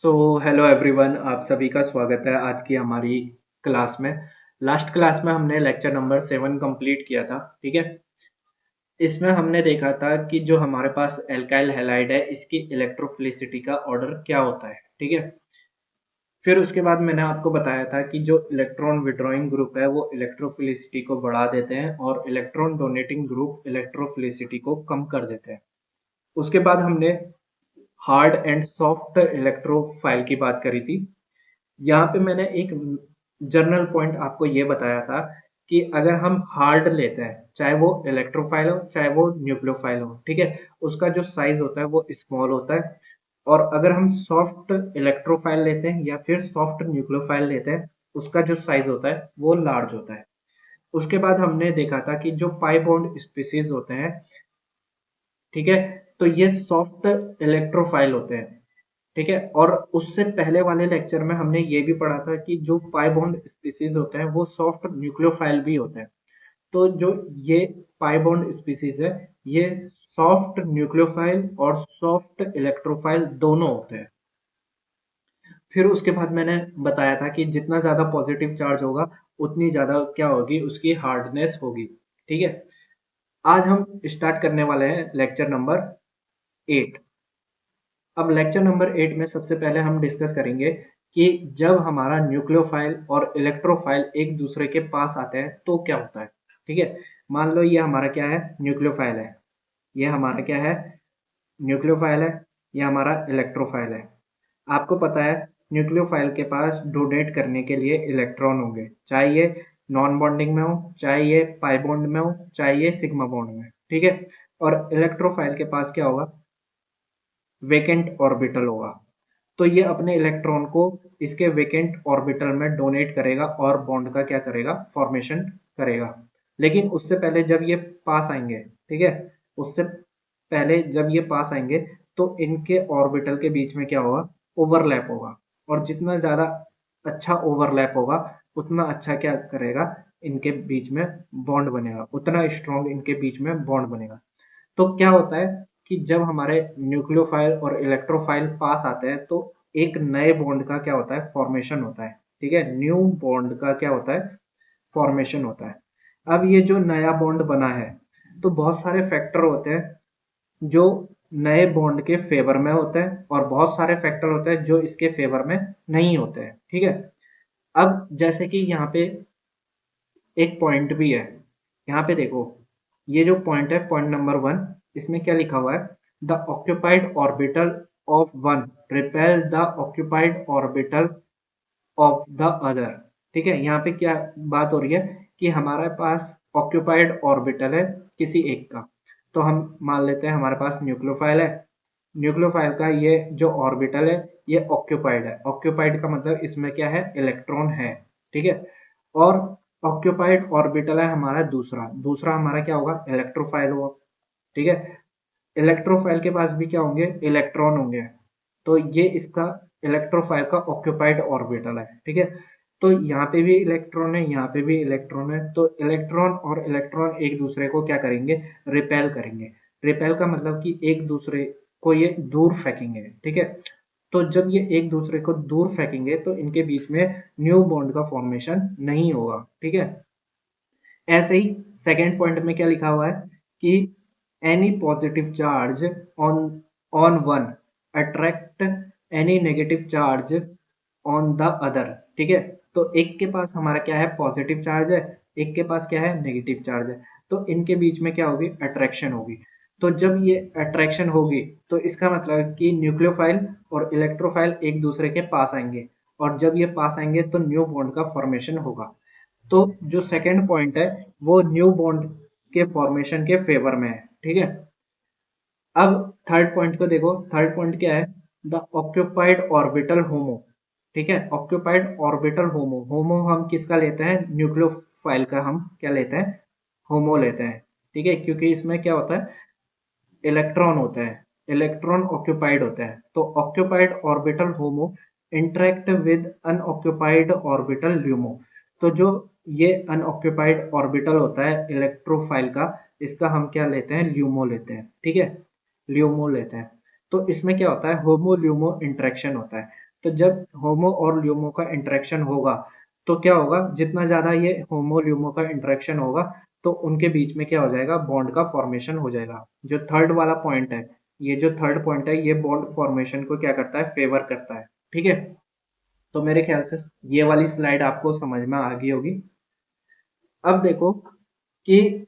So hello everyone, आप सभी का स्वागत है आज की हमारी क्लास में। लास्ट क्लास में हमने लेक्चर नंबर 7 कंप्लीट किया था। ठीक है। इसमें हमने देखा था कि जो हमारे पास एल्काइल हैलाइड है, इसकी इलेक्ट्रोफिलिसिटी का ऑर्डर क्या होता है। ठीक है। फिर उसके बाद मैंने आपको बताया था कि जो इलेक्ट्रॉन विड्रॉइंग ग्रुप है वो इलेक्ट्रोफिलिसिटी को बढ़ा देते हैं और इलेक्ट्रॉन डोनेटिंग ग्रुप इलेक्ट्रोफिलिसिटी को कम कर देते हैं। उसके बाद हमने हार्ड एंड सॉफ्ट इलेक्ट्रोफाइल की बात करी थी। यहाँ पे मैंने एक जनरल पॉइंट आपको ये बताया था कि अगर हम हार्ड लेते हैं, चाहे वो इलेक्ट्रोफाइल हो चाहे वो न्यूक्लियोफाइल हो, ठीक है, उसका जो साइज होता है वो स्मॉल होता है। और अगर हम सॉफ्ट इलेक्ट्रोफाइल लेते हैं या फिर सॉफ्ट न्यूक्लियोफाइल लेते हैं, उसका जो साइज होता है वो लार्ज होता है। उसके बाद हमने देखा था कि जो पाई बॉन्ड स्पीसीज होते हैं, ठीक है, तो ये सॉफ्ट इलेक्ट्रोफाइल होते हैं। ठीक है। और उससे पहले वाले लेक्चर में हमने ये भी पढ़ा था कि जो पाई बॉन्ड स्पीसीज होते हैं वो सॉफ्ट न्यूक्लियोफाइल भी होते हैं। तो जो ये पाई बॉन्ड स्पीसीज है, ये सॉफ्ट न्यूक्लियोफाइल और सॉफ्ट इलेक्ट्रोफाइल दोनों होते हैं। फिर उसके बाद मैंने बताया था कि जितना ज्यादा पॉजिटिव चार्ज होगा उतनी ज्यादा क्या होगी, उसकी हार्डनेस होगी। ठीक है। आज हम स्टार्ट करने वाले हैं लेक्चर नंबर 8। अब लेक्चर नंबर 8 में सबसे पहले हम डिस्कस करेंगे कि जब हमारा न्यूक्लियोफाइल और इलेक्ट्रोफाइल एक दूसरे के पास आते हैं तो क्या होता है। ठीक है। मान लो ये हमारा क्या है, न्यूक्लियोफाइल है। ये हमारा क्या है, न्यूक्लियोफाइल है। ये हमारा इलेक्ट्रोफाइल है। आपको पता है न्यूक्लियोफाइल के पास डोनेट करने के लिए इलेक्ट्रॉन होंगे, चाहे ये नॉन बॉन्डिंग में हो, चाहे ये पाई बॉन्ड में हो, चाहे ये सिग्मा बॉन्ड में। ठीक है। और इलेक्ट्रोफाइल के पास क्या होगा, वेकेंट ऑर्बिटल होगा। तो ये अपने इलेक्ट्रॉन को इसके वेकेंट ऑर्बिटल में डोनेट करेगा और बॉन्ड का क्या करेगा, फॉर्मेशन करेगा। लेकिन उससे पहले जब ये पास आएंगे, ठीक है, उससे पहले जब ये पास आएंगे तो इनके ऑर्बिटल के बीच में क्या होगा, ओवरलैप होगा। और जितना ज्यादा अच्छा ओवरलैप होगा उतना अच्छा क्या करेगा, इनके बीच में बॉन्ड बनेगा, उतना स्ट्रॉन्ग इनके बीच में बॉन्ड बनेगा। तो क्या होता है कि जब हमारे न्यूक्लियोफाइल और इलेक्ट्रोफाइल पास आते हैं तो एक नए बॉन्ड का क्या होता है, फॉर्मेशन होता है। ठीक है। न्यू बॉन्ड का क्या होता है, फॉर्मेशन होता है। अब ये जो नया बॉन्ड बना है, तो बहुत सारे फैक्टर होते हैं जो नए बॉन्ड के फेवर में होते हैं और बहुत सारे फैक्टर होते हैं जो इसके फेवर में नहीं होते हैं। ठीक है। अब जैसे कि यहाँ पे एक पॉइंट भी है, यहाँ पे देखो, ये जो पॉइंट है, पॉइंट नंबर 1, इसमें क्या लिखा हुआ है, the occupied orbital of one repel the occupied orbital of the other. ठीक है। यहाँ पे क्या बात हो रही है कि हमारे पास ऑक्यूपाइड ऑर्बिटल है किसी एक का। तो हम मान लेते हैं हमारे पास न्यूक्लियोफाइल है। न्यूक्लियोफाइल का ये जो ऑर्बिटल है ये ऑक्यूपाइड है। ऑक्यूपाइड का मतलब इसमें क्या है, इलेक्ट्रॉन है। ठीक है। और ऑक्यूपाइड ऑर्बिटल है हमारा दूसरा, दूसरा हमारा क्या होगा, इलेक्ट्रोफाइल होगा। ठीक है। इलेक्ट्रोफाइल के पास भी क्या होंगे, इलेक्ट्रॉन होंगे। तो ये इसका इलेक्ट्रोफाइल का ऑक्यूपाइड ऑर्बिटल है। ठीक है। तो यहाँ पे भी इलेक्ट्रॉन है, यहाँ पे भी इलेक्ट्रॉन है। तो इलेक्ट्रॉन और इलेक्ट्रॉन एक दूसरे को क्या करेंगे, रिपेल करेंगे। रिपेल का मतलब कि एक दूसरे को ये दूर फेंकेंगे। ठीक है। तो जब ये एक दूसरे को दूर फेंकेंगे तो इनके बीच में न्यू बॉन्ड का फॉर्मेशन नहीं होगा। ठीक है। ऐसे ही सेकेंड पॉइंट में क्या लिखा हुआ है कि any positive charge on on one attract any negative charge on the other. ठीक है। तो एक के पास हमारा क्या है, पॉजिटिव चार्ज है, एक के पास क्या है, नेगेटिव चार्ज है। तो इनके बीच में क्या होगी, अट्रैक्शन होगी। तो जब ये अट्रैक्शन होगी तो इसका मतलब है कि न्यूक्लियोफाइल और इलेक्ट्रोफाइल एक दूसरे के पास आएंगे। और जब ये पास आएंगे तो न्यू बॉन्ड का फॉर्मेशन होगा। तो जो सेकंड पॉइंट है वो न्यू बॉन्ड के फॉर्मेशन के फेवर में है। ठीक है। अब थर्ड पॉइंट को देखो, थर्ड पॉइंट क्या है, द ऑक्यूपाइड ऑर्बिटल होमो। ठीक है। ऑक्यूपाइड ऑर्बिटल होमो, होमो हम किसका लेते हैं, न्यूक्लियोफाइल का हम क्या लेते हैं, होमो लेते हैं। ठीक है। क्योंकि इसमें क्या होता है, इलेक्ट्रॉन होते हैं, इलेक्ट्रॉन ऑक्यूपाइड होते हैं। तो occupied orbital homo interact with unoccupied orbital LUMO. तो जो ये अनऑक्यूपाइड ऑर्बिटल होता है इलेक्ट्रोफाइल का, इसका हम क्या लेते हैं, ल्यूमो लेते हैं। ठीक है। ल्यूमो लेते हैं। तो इसमें क्या होता है, होमो ल्यूमो इंटरेक्शन होता है। तो जब होमो और ल्यूमो का इंटरेक्शन होगा तो क्या होगा, जितना ज़्यादा ये होमो ल्यूमो का इंटरेक्शन होगा तो उनके बीच में क्या हो जाएगा, बॉन्ड का फॉर्मेशन हो जाएगा। जो थर्ड वाला पॉइंट है, ये जो थर्ड पॉइंट है, ये बॉन्ड फॉर्मेशन को क्या करता है, फेवर करता है। ठीक है, तो मेरे ख्याल से ये वाली स्लाइड आपको समझ में आ गई होगी। अब देखो कि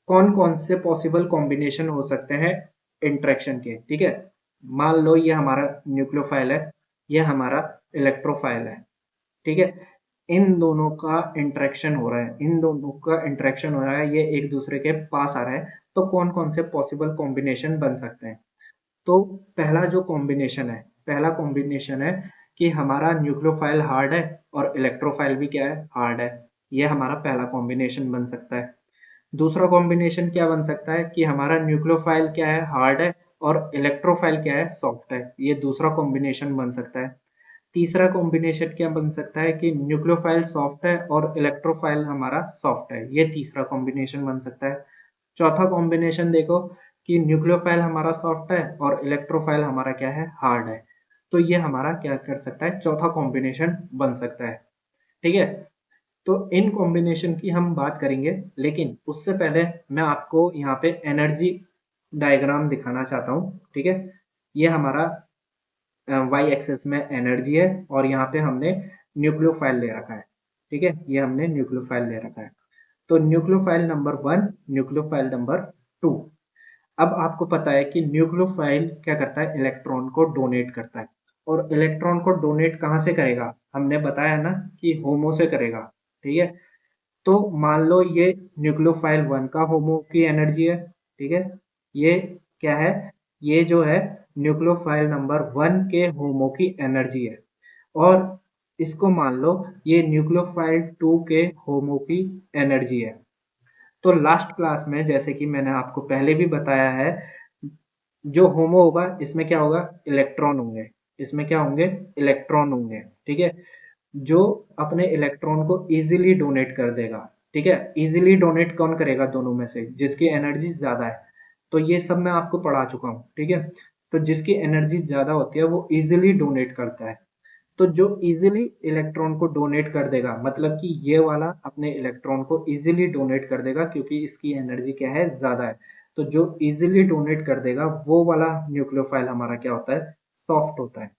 कौन-कौन से पॉसिबल कॉम्बिनेशन हो सकते हैं इंटरेक्शन के, ठीक है? मान लो ये हमारा न्यूक्लियोफाइल है, ये हमारा इलेक्ट्रोफाइल है, ठीक है? इन दोनों का इंटरेक्शन हो रहा है, इन दोनों का इंटरेक्शन हो रहा है, ये एक दूसरे के पास आ रहा है, तो कौन-कौन से पॉसिबल कॉम्बिनेशन बन सकते हैं? तो पहला जो कॉम्बिनेशन है, पहला कॉम्बिनेशन है कि हमारा न्यूक्लियोफाइल हार्ड है और इलेक्ट्रोफाइल भी क्या है, हार्ड है। ये हमारा पहला कॉम्बिनेशन बन सकता है। दूसरा कॉम्बिनेशन क्या बन सकता है कि हमारा न्यूक्लियोफाइल क्या है, हार्ड है और इलेक्ट्रोफाइल क्या है, सॉफ्ट है। ये दूसरा कॉम्बिनेशन बन सकता है। तीसरा कॉम्बिनेशन क्या बन सकता है कि न्यूक्लियोफाइल सॉफ्ट है और इलेक्ट्रोफाइल हमारा सॉफ्ट है। ये तीसरा कॉम्बिनेशन बन सकता है। चौथा कॉम्बिनेशन देखो कि न्यूक्लियोफाइल हमारा सॉफ्ट है और इलेक्ट्रोफाइल हमारा क्या है, हार्ड है। तो ये हमारा क्या कर सकता है, चौथा कॉम्बिनेशन बन सकता है। ठीक है, तो इन कॉम्बिनेशन की हम बात करेंगे, लेकिन उससे पहले मैं आपको यहाँ पे एनर्जी डायग्राम दिखाना चाहता हूँ। ठीक है, ये हमारा वाई एक्सेस में एनर्जी है और यहाँ पे हमने न्यूक्लियोफाइल ले रखा है। ठीक है, ये हमने न्यूक्लियोफाइल ले रखा है। तो न्यूक्लियोफाइल नंबर 1, न्यूक्लियोफाइल नंबर 2। अब आपको पता है कि न्यूक्लियोफाइल क्या करता है, इलेक्ट्रॉन को डोनेट करता है। और इलेक्ट्रॉन को डोनेट कहाँ से करेगा, हमने बताया ना कि होमो से करेगा। ठीक है, तो मान लो ये न्यूक्लियोफाइल 1 का होमो की एनर्जी है। ठीक है, ये क्या है, ये जो है न्यूक्लियोफाइल नंबर 1 के होमो की एनर्जी है। और इसको मान लो ये न्यूक्लियोफाइल 2 के होमो की एनर्जी है। तो लास्ट क्लास में जैसे कि मैंने आपको पहले भी बताया है, जो होमो होगा इसमें क्या होगा, इलेक्ट्रॉन होंगे। इसमें क्या होंगे, इलेक्ट्रॉन होंगे। ठीक है, जो अपने इलेक्ट्रॉन को इजीली डोनेट कर देगा। ठीक है, इजीली डोनेट कौन करेगा दोनों में से, जिसकी एनर्जी ज्यादा है। तो ये सब मैं आपको पढ़ा चुका हूँ। ठीक है, तो जिसकी एनर्जी ज्यादा होती है वो इजीली डोनेट करता है। तो जो इजीली इलेक्ट्रॉन को डोनेट कर देगा, मतलब कि ये वाला अपने इलेक्ट्रॉन को इजीली डोनेट कर देगा क्योंकि इसकी एनर्जी क्या है, ज्यादा है। तो जो इजीली डोनेट कर देगा वो वाला न्यूक्लियोफाइल हमारा क्या होता है, सॉफ्ट होता है।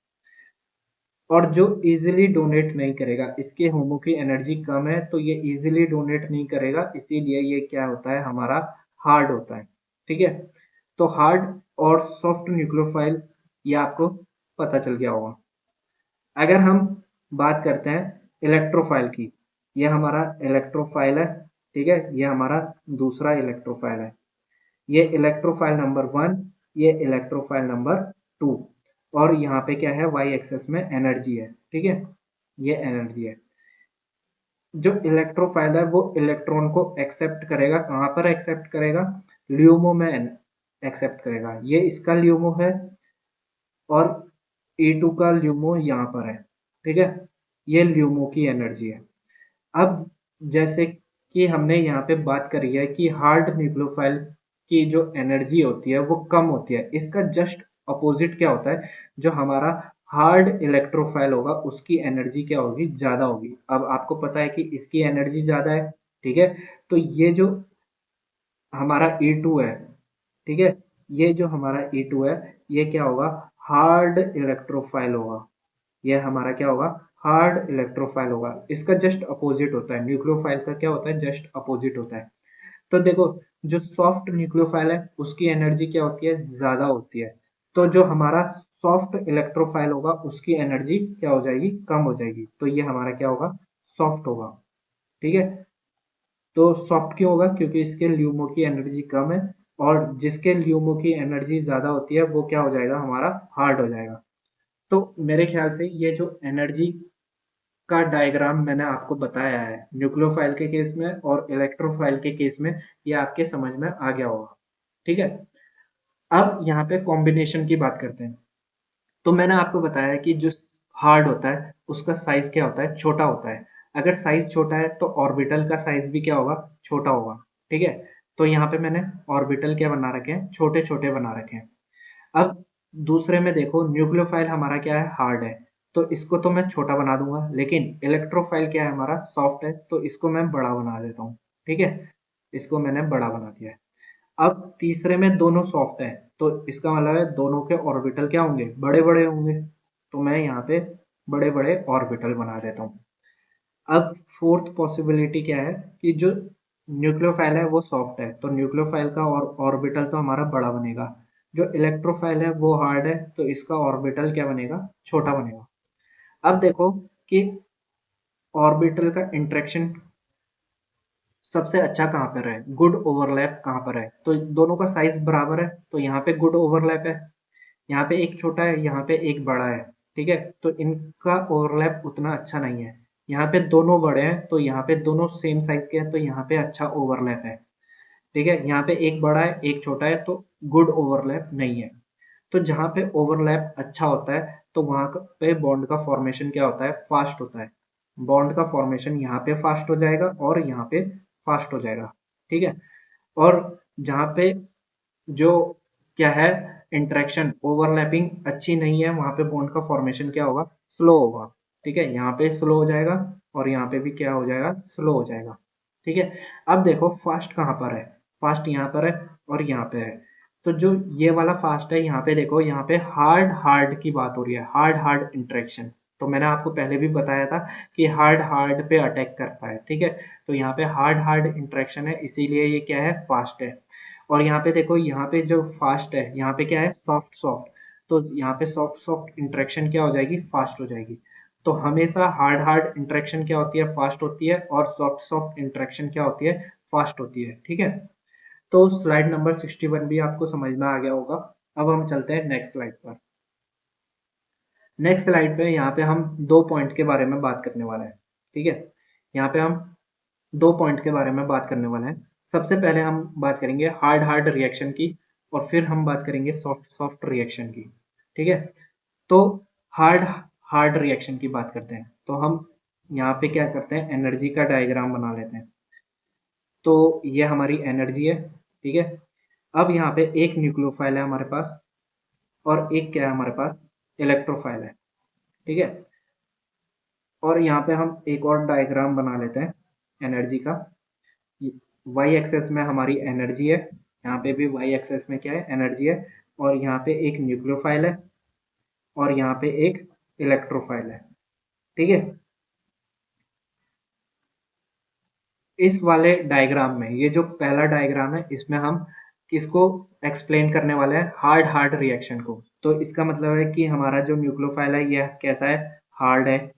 और जो इजीली डोनेट नहीं करेगा, इसके होमो की एनर्जी कम है तो ये इजीली डोनेट नहीं करेगा, इसीलिए ये क्या होता है, हमारा हार्ड होता है। ठीक है, तो हार्ड और सॉफ्ट न्यूक्लियोफाइल ये आपको पता चल गया होगा। अगर हम बात करते हैं इलेक्ट्रोफाइल की, ये हमारा इलेक्ट्रोफाइल है। ठीक है, ये हमारा दूसरा इलेक्ट्रोफाइल है। ये इलेक्ट्रोफाइल नंबर 1, ये इलेक्ट्रोफाइल नंबर 2। और यहाँ पे क्या है, वाई एक्सेस में एनर्जी है। ठीक है, ये एनर्जी है। जो इलेक्ट्रोफाइल है वो इलेक्ट्रॉन को एक्सेप्ट करेगा, कहाँ पर एक्सेप्ट करेगा, ल्यूमो में एक्सेप्ट करेगा। ये इसका ल्यूमो है और E2 का ल्यूमो यहाँ पर है। ठीक है, ये ल्यूमो की एनर्जी है। अब जैसे कि हमने यहाँ पे बात करी है कि हार्ड न्यूक्लियोफाइल की जो एनर्जी होती है वो कम होती है, इसका जस्ट अपोजिट क्या होता है, जो हमारा हार्ड इलेक्ट्रोफाइल होगा उसकी एनर्जी क्या होगी, ज्यादा होगी। अब आपको पता है कि इसकी एनर्जी ज्यादा है। ठीक है, तो ये जो हमारा E2 है, ठीक है, ये जो हमारा E2 है, ये क्या होगा, हार्ड इलेक्ट्रोफाइल होगा। ये हमारा क्या होगा, हार्ड इलेक्ट्रोफाइल होगा। इसका जस्ट अपोजिट होता है, न्यूक्लियोफाइल का क्या होता है, जस्ट अपोजिट होता है। तो देखो, जो सॉफ्ट न्यूक्लियोफाइल है उसकी एनर्जी क्या होती है, ज्यादा होती है। तो जो हमारा सॉफ्ट इलेक्ट्रोफाइल होगा उसकी एनर्जी क्या हो जाएगी, कम हो जाएगी। तो ये हमारा क्या होगा, सॉफ्ट होगा। ठीक है, तो सॉफ्ट क्यों होगा, क्योंकि इसके ल्यूमो की एनर्जी कम है। और जिसके ल्यूमो की एनर्जी ज्यादा होती है वो क्या हो जाएगा, हमारा हार्ड हो जाएगा। तो मेरे ख्याल से ये जो एनर्जी का डायग्राम मैंने आपको बताया है न्यूक्लियोफाइल के केस में और इलेक्ट्रोफाइल के केस में, ये आपके समझ में आ गया होगा। ठीक है, अब यहाँ पे कॉम्बिनेशन की बात करते हैं। तो मैंने आपको बताया कि जो हार्ड होता है उसका साइज क्या होता है, छोटा होता है। अगर साइज छोटा है तो ऑर्बिटल का साइज भी क्या होगा, छोटा होगा। ठीक है, तो यहाँ पे मैंने ऑर्बिटल क्या बना रखे हैं, छोटे छोटे बना रखे हैं। अब दूसरे में देखो, न्यूक्लियोफाइल हमारा क्या है, हार्ड है। तो इसको तो मैं छोटा बना दूंगा, लेकिन इलेक्ट्रोफाइल क्या है हमारा, सॉफ्ट है, तो इसको मैं बड़ा बना देता हूँ। ठीक है, इसको मैंने बड़ा बना दिया है। अब तीसरे में दोनों सॉफ्ट है, तो इसका मतलब है दोनों के ऑर्बिटल क्या होंगे, बड़े बड़े होंगे, तो मैं यहाँ पे बड़े बड़े ऑर्बिटल बना देता हूँ। अब फोर्थ पॉसिबिलिटी क्या है कि जो न्यूक्लियोफाइल है वो सॉफ्ट है, तो न्यूक्लियोफाइल का ऑर्बिटल तो हमारा बड़ा बनेगा। जो इलेक्ट्रोफाइल है वो हार्ड है, तो इसका ऑर्बिटल क्या बनेगा, छोटा बनेगा। अब देखो कि ऑर्बिटल का इंटरेक्शन सबसे अच्छा कहाँ पर है, गुड ओवरलैप कहाँ पर है, तो दोनों का साइज बराबर है, तो यहाँ पे गुड ओवरलैप है। यहाँ पे एक छोटा है, यहाँ पे एक बड़ा है। ठीक है, तो इनका ओवरलैप उतना अच्छा नहीं है। यहाँ पे दोनों बड़े हैं, तो यहाँ पे दोनों सेम साइज के हैं, तो यहाँ पे अच्छा ओवरलैप है। ठीक है, यहाँ पे एक बड़ा है एक छोटा है, तो गुड ओवरलैप नहीं है। तो जहाँ पे ओवरलैप अच्छा होता है, तो वहाँ पे बॉन्ड का फॉर्मेशन क्या होता है, फास्ट होता है। बॉन्ड का फॉर्मेशन यहाँ पे फास्ट हो जाएगा और यहाँ पे फास्ट हो जाएगा। ठीक है, और जहाँ पे जो क्या है, इंटरेक्शन ओवरलैपिंग अच्छी नहीं है, वहां पे बॉन्ड का फॉर्मेशन क्या होगा, स्लो होगा। ठीक है, यहाँ पे स्लो हो जाएगा और यहाँ पे भी क्या हो जाएगा, स्लो हो जाएगा। ठीक है, अब देखो फास्ट कहाँ पर है, फास्ट यहाँ पर है और यहाँ पे है। तो जो ये वाला फास्ट है, यहाँ पे देखो, यहाँ पे हार्ड हार्ड की बात हो रही है, हार्ड हार्ड इंटरेक्शन। तो मैंने आपको पहले भी बताया था कि हार्ड हार्ड पे अटैक करता है। ठीक है, तो यहाँ पे हार्ड हार्ड इंटरेक्शन है, इसीलिए ये क्या है, फास्ट है। और यहाँ पे देखो, यहाँ पे जो फास्ट है, यहाँ पे क्या है, सॉफ्ट सॉफ्ट। तो यहाँ पे सॉफ्ट सॉफ्ट इंटरेक्शन क्या हो जाएगी, फास्ट हो जाएगी। तो हमेशा हार्ड हार्ड इंटरेक्शन क्या होती है, फास्ट होती है, और सॉफ्ट सॉफ्ट इंटरेक्शन क्या होती है, फास्ट होती है। ठीक है, तो स्लाइड नंबर 61 भी आपको समझ में आ गया होगा। अब हम चलते हैं नेक्स्ट स्लाइड पर। नेक्स्ट स्लाइड पे यहाँ पे हम दो पॉइंट के बारे में बात करने वाले हैं। ठीक है, यहाँ पे हम दो पॉइंट के बारे में बात करने वाले हैं। सबसे पहले हम बात करेंगे हार्ड हार्ड रिएक्शन की, और फिर हम बात करेंगे सॉफ्ट सॉफ्ट रिएक्शन की। ठीक है, तो हार्ड हार्ड रिएक्शन की बात करते हैं, तो हम यहाँ पे क्या करते हैं, एनर्जी का डायग्राम बना लेते हैं। तो ये हमारी एनर्जी है। ठीक है, अब यहाँ पे एक न्यूक्लियोफाइल है हमारे पास, और एक क्या है हमारे पास, इलेक्ट्रोफाइल है। ठीक है, और यहाँ पे हम एक और डायग्राम बना लेते हैं एनर्जी का। वाई एक्सेस में हमारी एनर्जी है, यहाँ पे भी वाई एक्सेस में क्या है, एनर्जी है। और यहाँ पे एक न्यूक्लियोफाइल है और यहाँ पे एक इलेक्ट्रोफाइल है। ठीक है, इस वाले डायग्राम में, ये जो पहला डायग्राम है, इसमें हम किसको एक्सप्लेन करने वाले हैं, हार्ड हार्ड रिएक्शन को। तो इसका मतलब है कि हमारा जो न्यूक्लियोफाइल है ये कैसा है, हार्ड है,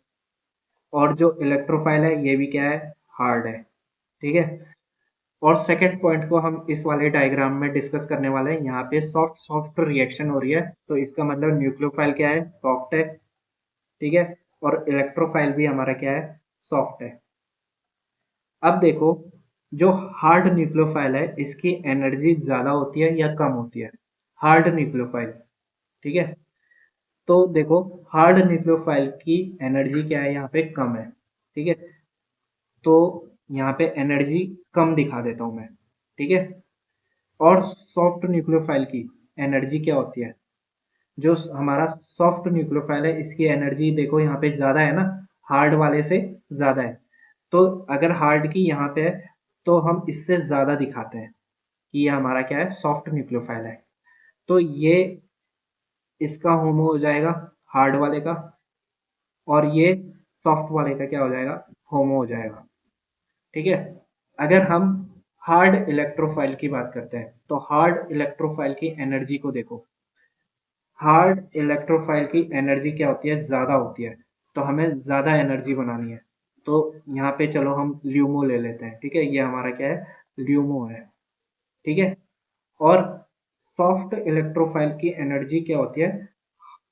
और जो इलेक्ट्रोफाइल है ये भी क्या है, हार्ड है। ठीक है, और सेकंड पॉइंट को हम इस वाले डायग्राम में डिस्कस करने वाले हैं। यहाँ पे सॉफ्ट सॉफ्ट रिएक्शन हो रही है, तो इसका मतलब न्यूक्लियोफाइल क्या है, सॉफ्ट है। ठीक है, और इलेक्ट्रोफाइल भी हमारा क्या है, सॉफ्ट है। अब देखो, जो हार्ड न्यूक्लियोफाइल है इसकी एनर्जी ज्यादा होती है या कम होती है, हार्ड न्यूक्लियोफाइल। ठीक है, तो देखो, हार्ड न्यूक्लियोफाइल की एनर्जी क्या है, यहाँ पे कम है। ठीक है, तो यहाँ पे एनर्जी कम दिखा देता हूं मैं। ठीक है, और सॉफ्ट न्यूक्लियोफाइल की एनर्जी क्या होती है, जो हमारा सॉफ्ट न्यूक्लियोफाइल है इसकी एनर्जी देखो यहाँ पे ज्यादा है ना, हार्ड वाले से ज्यादा है। तो अगर हार्ड की यहाँ पे है, तो हम इससे ज्यादा दिखाते हैं कि ये हमारा क्या है, सॉफ्ट न्यूक्लियोफाइल है। तो ये इसका होमो हो जाएगा, हार्ड वाले का, और ये सॉफ्ट वाले का क्या हो जाएगा, होमो हो जाएगा। ठीक है, अगर हम हार्ड इलेक्ट्रोफाइल की बात करते हैं, तो हार्ड इलेक्ट्रोफाइल की एनर्जी को देखो। हार्ड इलेक्ट्रोफाइल की एनर्जी क्या होती है, ज्यादा होती है, तो हमें ज्यादा एनर्जी बनानी है। तो यहाँ पे चलो हम ल्यूमो ले लेते हैं। ठीक है, ये हमारा क्या है, ल्यूमो है। ठीक है, और सॉफ्ट इलेक्ट्रोफाइल की एनर्जी क्या होती है,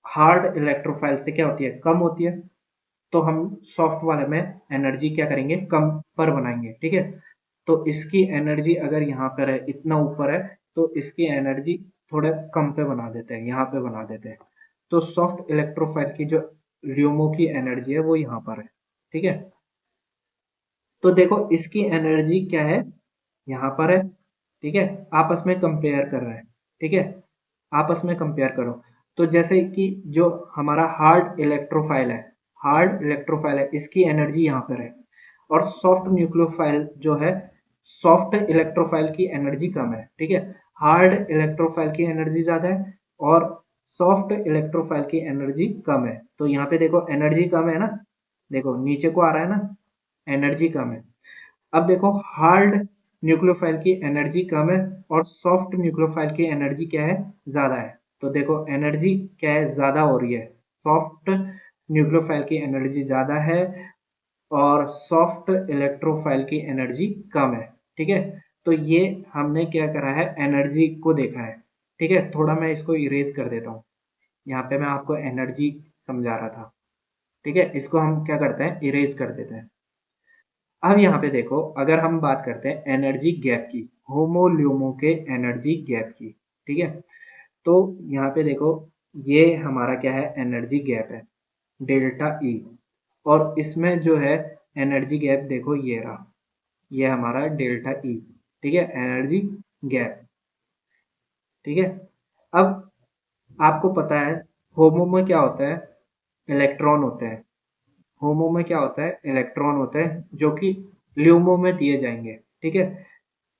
हार्ड इलेक्ट्रोफाइल से क्या होती है, कम होती है। तो हम सॉफ्ट वाले में एनर्जी क्या करेंगे, कम पर बनाएंगे। ठीक है, तो इसकी एनर्जी अगर यहाँ पर है, इतना ऊपर है, तो इसकी एनर्जी थोड़ा कम पे बना देते हैं, यहाँ पे बना देते हैं। तो सॉफ्ट इलेक्ट्रोफाइल की जो ल्यूमो की एनर्जी है वो यहाँ पर है। ठीक है, तो देखो इसकी एनर्जी क्या है, यहाँ पर है। ठीक है, आपस में कंपेयर कर रहे हैं। ठीक है, आपस में कंपेयर करो। तो जैसे कि जो हमारा हार्ड इलेक्ट्रोफाइल है, इसकी एनर्जी यहाँ पर है, और सॉफ्ट न्यूक्लियोफाइल जो है, सॉफ्ट इलेक्ट्रोफाइल की एनर्जी कम है, ठीक है। हार्ड इलेक्ट्रोफाइल की एनर्जी ज्यादा है और सॉफ्ट इलेक्ट्रोफाइल की एनर्जी कम है। तो यहाँ पे देखो एनर्जी कम है ना, देखो नीचे को आ रहा है ना, एनर्जी कम है। अब देखो हार्ड न्यूक्लियोफाइल की एनर्जी कम है और सॉफ्ट न्यूक्लियोफाइल की एनर्जी क्या है, ज्यादा है। तो देखो एनर्जी क्या है, ज्यादा हो रही है, सॉफ्ट न्यूक्लियोफाइल की एनर्जी ज्यादा है और सॉफ्ट इलेक्ट्रोफाइल की एनर्जी कम है, ठीक है। तो ये हमने क्या करा है, एनर्जी को देखा है, ठीक है। थोड़ा मैं इसको इरेज कर देता हूँ, यहाँ पे मैं आपको एनर्जी समझा रहा था, ठीक है। इसको हम क्या करते हैं, इरेज कर देते हैं। अब यहाँ पे देखो, अगर हम बात करते हैं एनर्जी गैप की, होमो ल्यूमो के एनर्जी गैप की, ठीक है। तो यहाँ पे देखो, ये हमारा क्या है, एनर्जी गैप है, डेल्टा ई। और इसमें जो है एनर्जी गैप देखो, ये रहा, ये हमारा डेल्टा ई, ठीक है, एनर्जी गैप, ठीक है। अब आपको पता है होमो में क्या होता है, इलेक्ट्रॉन होते हैं। होमो में क्या होता है, इलेक्ट्रॉन होते हैं, जो कि ल्यूमो में दिए जाएंगे, ठीक है।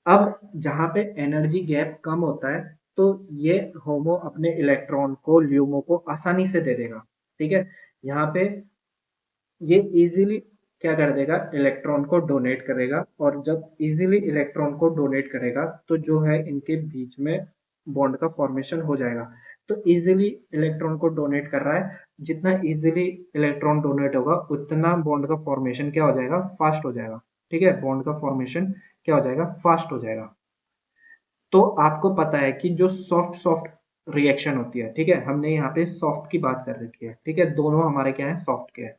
अब जहाँ पे एनर्जी गैप कम होता है, तो ये होमो अपने इलेक्ट्रॉन को ल्यूमो को आसानी से दे देगा, ठीक है। यहाँ पे ये इजीली क्या कर देगा, इलेक्ट्रॉन को डोनेट करेगा, और जब इजीली इलेक्ट्रॉन को डोनेट करेगा तो जो है इनके बीच में बॉन्ड का फॉर्मेशन हो जाएगा। तो इजीली इलेक्ट्रॉन को डोनेट कर रहा है, जितना इजीली इलेक्ट्रॉन डोनेट होगा उतना बॉन्ड का फॉर्मेशन क्या हो जाएगा, फास्ट हो जाएगा, ठीक है। बॉन्ड का फॉर्मेशन क्या हो जाएगा, फास्ट हो जाएगा। तो आपको पता है कि जो सॉफ्ट सॉफ्ट रिएक्शन होती है, ठीक है, हमने यहाँ पे सॉफ्ट की बात कर रखी है, ठीक है, दोनों हमारे क्या है, सॉफ्ट के हैं।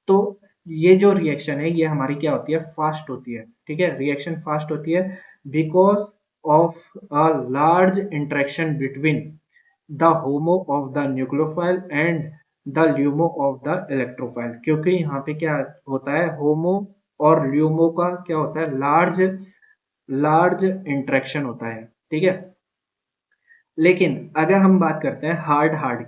तो ये जो रिएक्शन है ये हमारी क्या होती है, फास्ट होती है, ठीक है। रिएक्शन फास्ट होती है because of a large interaction between the homo of the nucleophile and the LUMO of the electrophile. क्योंकि यहाँ पे क्या होता है, होमो और ल्यूमो का क्या होता है, लार्ज लार्ज इंटरेक्शन होता है, ठीक है। लेकिन अगर हम बात करते हैं हार्ड हार्ड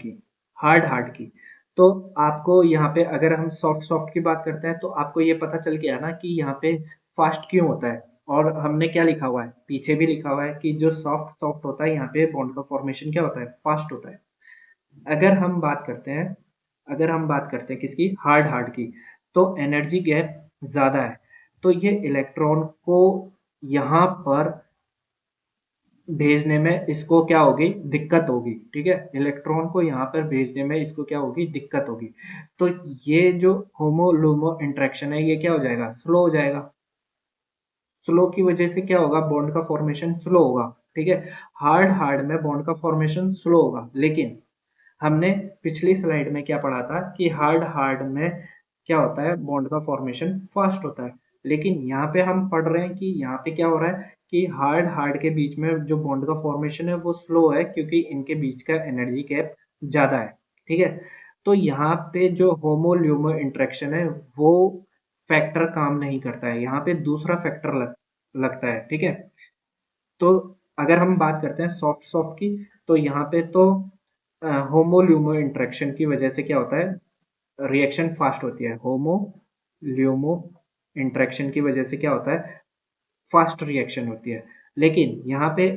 की, तो आपको यहाँ पे अगर हम सॉफ्ट सॉफ्ट की बात करते हैं तो आपको ये पता चल गया ना कि यहाँ पे फास्ट क्यों होता है। और हमने क्या लिखा हुआ है, पीछे भी लिखा हुआ है कि जो सॉफ्ट सॉफ्ट होता है यहाँ पे बॉन्ड का फॉर्मेशन क्या होता है, फास्ट होता है। अगर हम बात करते हैं अगर हम बात करते हैं किसकी, हार्ड हार्ड की, तो एनर्जी गैप ज्यादा है। तो ये इलेक्ट्रॉन को यहाँ पर भेजने में इसको क्या होगी, दिक्कत होगी, ठीक है। इलेक्ट्रॉन को यहाँ पर भेजने में इसको क्या होगी, दिक्कत होगी। तो ये जो होमो लूमो इंटरेक्शन है ये क्या हो जाएगा, स्लो हो जाएगा। स्लो की वजह से क्या होगा, बॉन्ड का फॉर्मेशन स्लो होगा, ठीक है। हार्ड हार्ड में बॉन्ड का फॉर्मेशन स्लो होगा, लेकिन हमने पिछली स्लाइड में क्या पढ़ा था कि हार्ड हार्ड में क्या होता है, बॉन्ड का फॉर्मेशन फास्ट होता है। लेकिन यहाँ पे हम पढ़ रहे हैं कि यहाँ पे क्या हो रहा है कि हार्ड हार्ड के बीच में जो बॉन्ड का फॉर्मेशन है वो स्लो है, क्योंकि इनके बीच का एनर्जी गैप ज्यादा है, ठीक है। तो यहाँ पे जो होमो ल्यूमो इंटरेक्शन है वो फैक्टर काम नहीं करता है, यहाँ पे दूसरा फैक्टर लगता है, ठीक है। तो अगर हम बात करते हैं सॉफ्ट सॉफ्ट की, तो यहाँ पे तो होमो ल्यूमो इंटरेक्शन की वजह से क्या होता है, रिएक्शन फास्ट होती है। होमो ल्यूमो इंटरेक्शन की वजह से क्या होता है, फास्ट रिएक्शन होती है। लेकिन यहाँ पे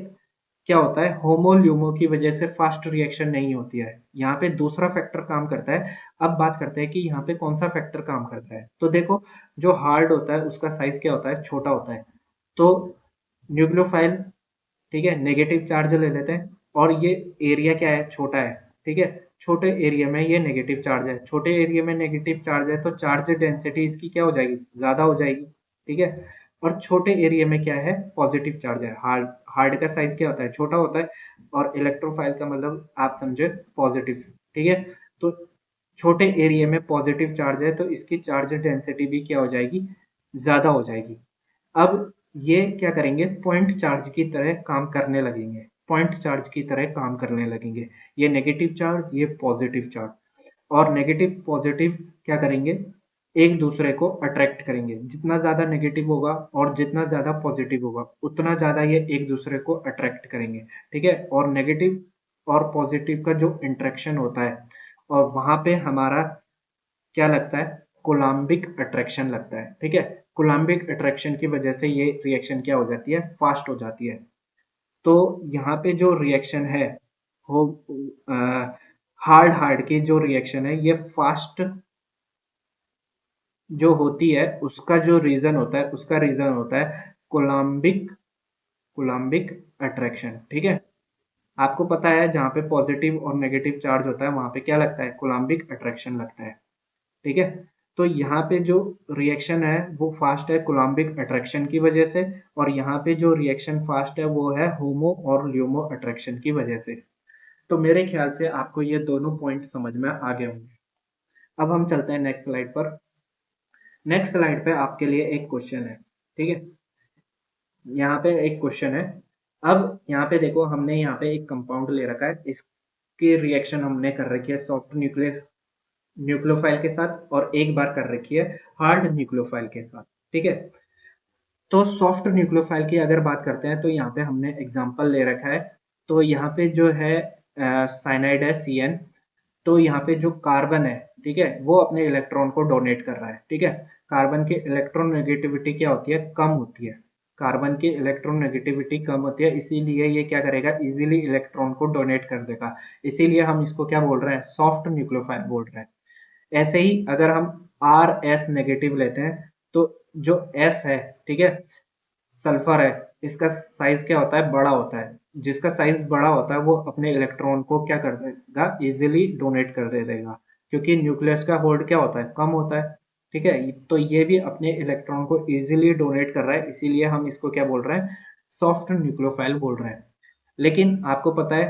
क्या होता है, होमो ल्यूमो की वजह से फास्ट रिएक्शन नहीं होती है, यहाँ पे दूसरा फैक्टर काम करता है। अब बात करते हैं कि यहाँ पे कौन सा फैक्टर काम करता है। तो देखो, जो हार्ड होता है उसका साइज क्या होता है, छोटा होता है। तो न्यूक्लियोफाइल, ठीक है, नेगेटिव चार्ज ले लेते हैं, और ये एरिया क्या है, छोटा है, ठीक है। छोटे एरिया में ये नेगेटिव चार्ज है, छोटे एरिया में नेगेटिव चार्ज है, तो चार्ज डेंसिटी इसकी क्या हो जाएगी, ज्यादा हो जाएगी, ठीक है। और छोटे एरिया में क्या है, पॉजिटिव चार्ज है। हार्ड हार्ड का साइज क्या होता है, छोटा होता है, और इलेक्ट्रोफाइल का मतलब आप समझे पॉजिटिव, ठीक है। तो छोटे एरिया में पॉजिटिव चार्ज है, तो इसकी चार्ज डेंसिटी भी क्या हो जाएगी, ज्यादा हो जाएगी। अब ये क्या करेंगे, पॉइंट चार्ज की तरह काम करने लगेंगे, पॉइंट चार्ज की तरह काम करने लगेंगे। ये नेगेटिव चार्ज, ये पॉजिटिव चार्ज, और नेगेटिव पॉजिटिव क्या करेंगे, एक दूसरे को अट्रैक्ट करेंगे। जितना ज्यादा नेगेटिव होगा और जितना ज्यादा पॉजिटिव होगा उतना ज्यादा ये एक दूसरे को अट्रैक्ट करेंगे, ठीक है। और नेगेटिव और पॉजिटिव का जो इंटरेक्शन होता है, और वहां पे हमारा क्या लगता है, कोलम्बिक अट्रैक्शन लगता है। ठीक है, कोलम्बिक अट्रैक्शन की वजह से ये रिएक्शन क्या हो जाती है, फास्ट हो जाती है। तो यहाँ पे जो रिएक्शन है वो हार्ड हार्ड की जो रिएक्शन है ये फास्ट जो होती है, उसका जो रीजन होता है, उसका रीजन होता है कोलम्बिक कोलम्बिक अट्रैक्शन। ठीक है, आपको पता है जहाँ पे पॉजिटिव और नेगेटिव चार्ज होता है वहां पे क्या लगता है, कोलम्बिक अट्रैक्शन लगता है। ठीक है, तो यहाँ पे जो रिएक्शन है वो फास्ट है कोलम्बिक अट्रैक्शन की वजह से, और यहाँ पे जो रिएक्शन फास्ट है वो है होमो और ल्यूमो अट्रैक्शन की वजह से। तो मेरे ख्याल से आपको ये दोनों पॉइंट समझ में आ गए होंगे। अब हम चलते हैं नेक्स्ट स्लाइड पर। नेक्स्ट स्लाइड पे आपके लिए एक क्वेश्चन है। ठीक है, यहाँ पे एक क्वेश्चन है। अब यहाँ पे देखो, हमने यहाँ पे एक कंपाउंड ले रखा है, इसकी रिएक्शन हमने कर रखी है सॉफ्ट न्यूक्लियोफाइल के साथ, और एक बार कर रखी है हार्ड न्यूक्लियोफाइल के साथ। ठीक है, तो सॉफ्ट न्यूक्लियोफाइल की अगर बात करते हैं तो यहाँ पे हमने एग्जांपल ले रखा है। तो यहाँ पे जो है साइनाइड है CN। तो यहाँ पे जो कार्बन है, ठीक है, वो अपने इलेक्ट्रॉन को डोनेट कर रहा है। ठीक है, कार्बन की इलेक्ट्रॉन नेगेटिविटी क्या होती है, कम होती है। कार्बन की इलेक्ट्रॉन नेगेटिविटी कम होती है, इसीलिए ये क्या करेगा, इजीली इलेक्ट्रॉन को डोनेट कर देगा। इसीलिए हम इसको क्या बोल रहे हैं, सॉफ्ट न्यूक्लियोफाइल बोल रहे हैं। ऐसे ही अगर हम RS नेगेटिव लेते हैं, तो जो S है, ठीक है, सल्फर है, इसका साइज क्या होता है, बड़ा होता है। जिसका साइज बड़ा होता है वो अपने इलेक्ट्रॉन को क्या कर देगा, इजीली डोनेट कर दे देगा, क्योंकि न्यूक्लियस का होल्ड क्या होता है, कम होता है। ठीक है, तो ये भी अपने इलेक्ट्रॉन को इजीली डोनेट कर रहा है, इसीलिए हम इसको क्या बोल रहे हैं, सॉफ्ट न्यूक्लियोफाइल बोल रहे हैं। लेकिन आपको पता है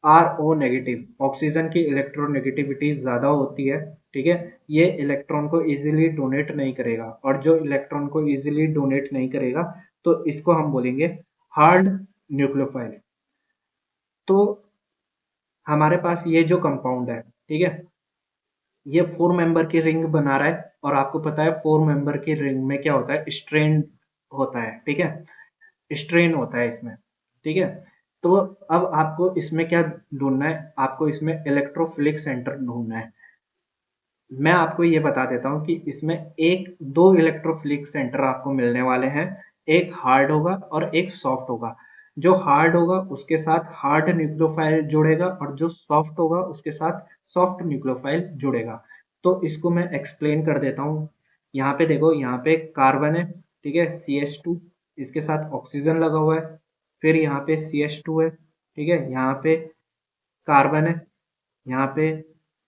RO नेगेटिव, ऑक्सीजन की इलेक्ट्रोनेगेटिविटी ज्यादा होती है। ठीक है, ये इलेक्ट्रॉन को इजीली डोनेट नहीं करेगा, और जो इलेक्ट्रॉन को इजीली डोनेट नहीं करेगा तो इसको हम बोलेंगे हार्ड न्यूक्लियोफाइल। तो हमारे पास ये जो कंपाउंड है, ठीक है, ये 4 मेंबर की रिंग बना रहा है, और आपको पता है 4 मेंबर की रिंग में क्या होता है, स्ट्रेन होता है। ठीक है, स्ट्रेन होता है इसमें। ठीक है, तो अब आपको इसमें क्या ढूंढना है, आपको इसमें इलेक्ट्रोफिलिक सेंटर ढूंढना है। मैं आपको ये बता देता हूँ कि इसमें एक दो इलेक्ट्रोफिलिक सेंटर आपको मिलने वाले हैं। एक हार्ड होगा और एक सॉफ्ट होगा। जो हार्ड होगा उसके साथ हार्ड न्यूक्लियोफाइल जुड़ेगा, और जो सॉफ्ट होगा उसके साथ सॉफ्ट न्यूक्लियोफाइल जुड़ेगा। तो इसको मैं एक्सप्लेन कर देता हूँ। यहाँ पे देखो, यहाँ पे कार्बन है, ठीक है, CH2, इसके साथ ऑक्सीजन लगा हुआ है। फिर यहाँ पे CH2 है, ठीक है, यहाँ पे कार्बन है, यहाँ पे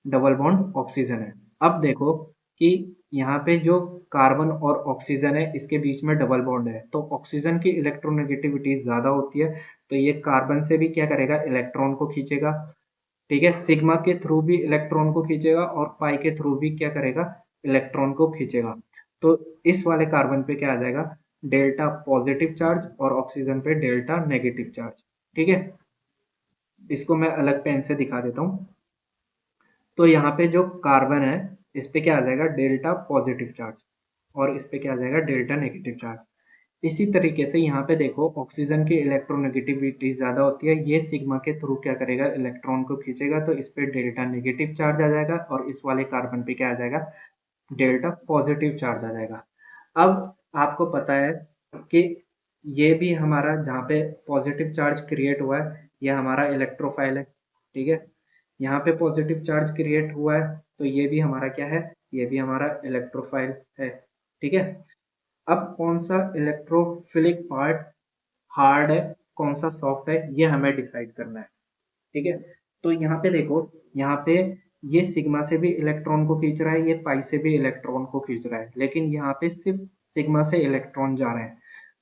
डबल बॉन्ड ऑक्सीजन है। अब देखो कि यहाँ पे जो कार्बन और ऑक्सीजन है, इसके बीच में डबल बॉन्ड है, तो ऑक्सीजन की इलेक्ट्रोनेगेटिविटी ज्यादा होती है, तो ये कार्बन से भी क्या करेगा, इलेक्ट्रॉन को खींचेगा। ठीक है, सिग्मा के थ्रू भी इलेक्ट्रॉन को खींचेगा, और पाई के थ्रू भी क्या करेगा, इलेक्ट्रॉन को खींचेगा। तो इस वाले कार्बन पे क्या आ जाएगा, डेल्टा पॉजिटिव चार्ज, और ऑक्सीजन पे डेल्टा नेगेटिव चार्ज। ठीक है, इसको मैं अलग पेन से दिखा देता हूँ। तो यहाँ पे जो कार्बन है, इस पे क्या आ जाएगा, डेल्टा पॉजिटिव चार्ज, और इस पे क्या आ जाएगा, डेल्टा नेगेटिव चार्ज। इसी तरीके से यहाँ पे देखो, ऑक्सीजन की इलेक्ट्रोनेगेटिविटी ज्यादा होती है, ये सिग्मा के थ्रू क्या करेगा, इलेक्ट्रॉन को खींचेगा, तो इस पे डेल्टा नेगेटिव चार्ज आ जाएगा, और इस वाले कार्बन पे क्या आ जाएगा, डेल्टा पॉजिटिव चार्ज आ जाएगा। अब आपको पता है कि ये भी हमारा जहाँ पे पॉजिटिव चार्ज क्रिएट हुआ है, ये हमारा इलेक्ट्रोफाइल है। ठीक है, यहाँ पे पॉजिटिव चार्ज क्रिएट हुआ है, तो ये भी हमारा क्या है, ये भी हमारा इलेक्ट्रोफाइल है। ठीक है, अब कौन सा इलेक्ट्रोफिलिक पार्ट हार्ड है, कौन सा सॉफ्ट है, ये हमें डिसाइड करना है। ठीक है, तो यहाँ पे देखो, यहाँ पे ये सिग्मा से भी इलेक्ट्रॉन को खींच रहा है, ये पाई से भी इलेक्ट्रॉन को खींच रहा है, लेकिन यहाँ पे सिर्फ सिग्मा से इलेक्ट्रॉन जा रहे हैं।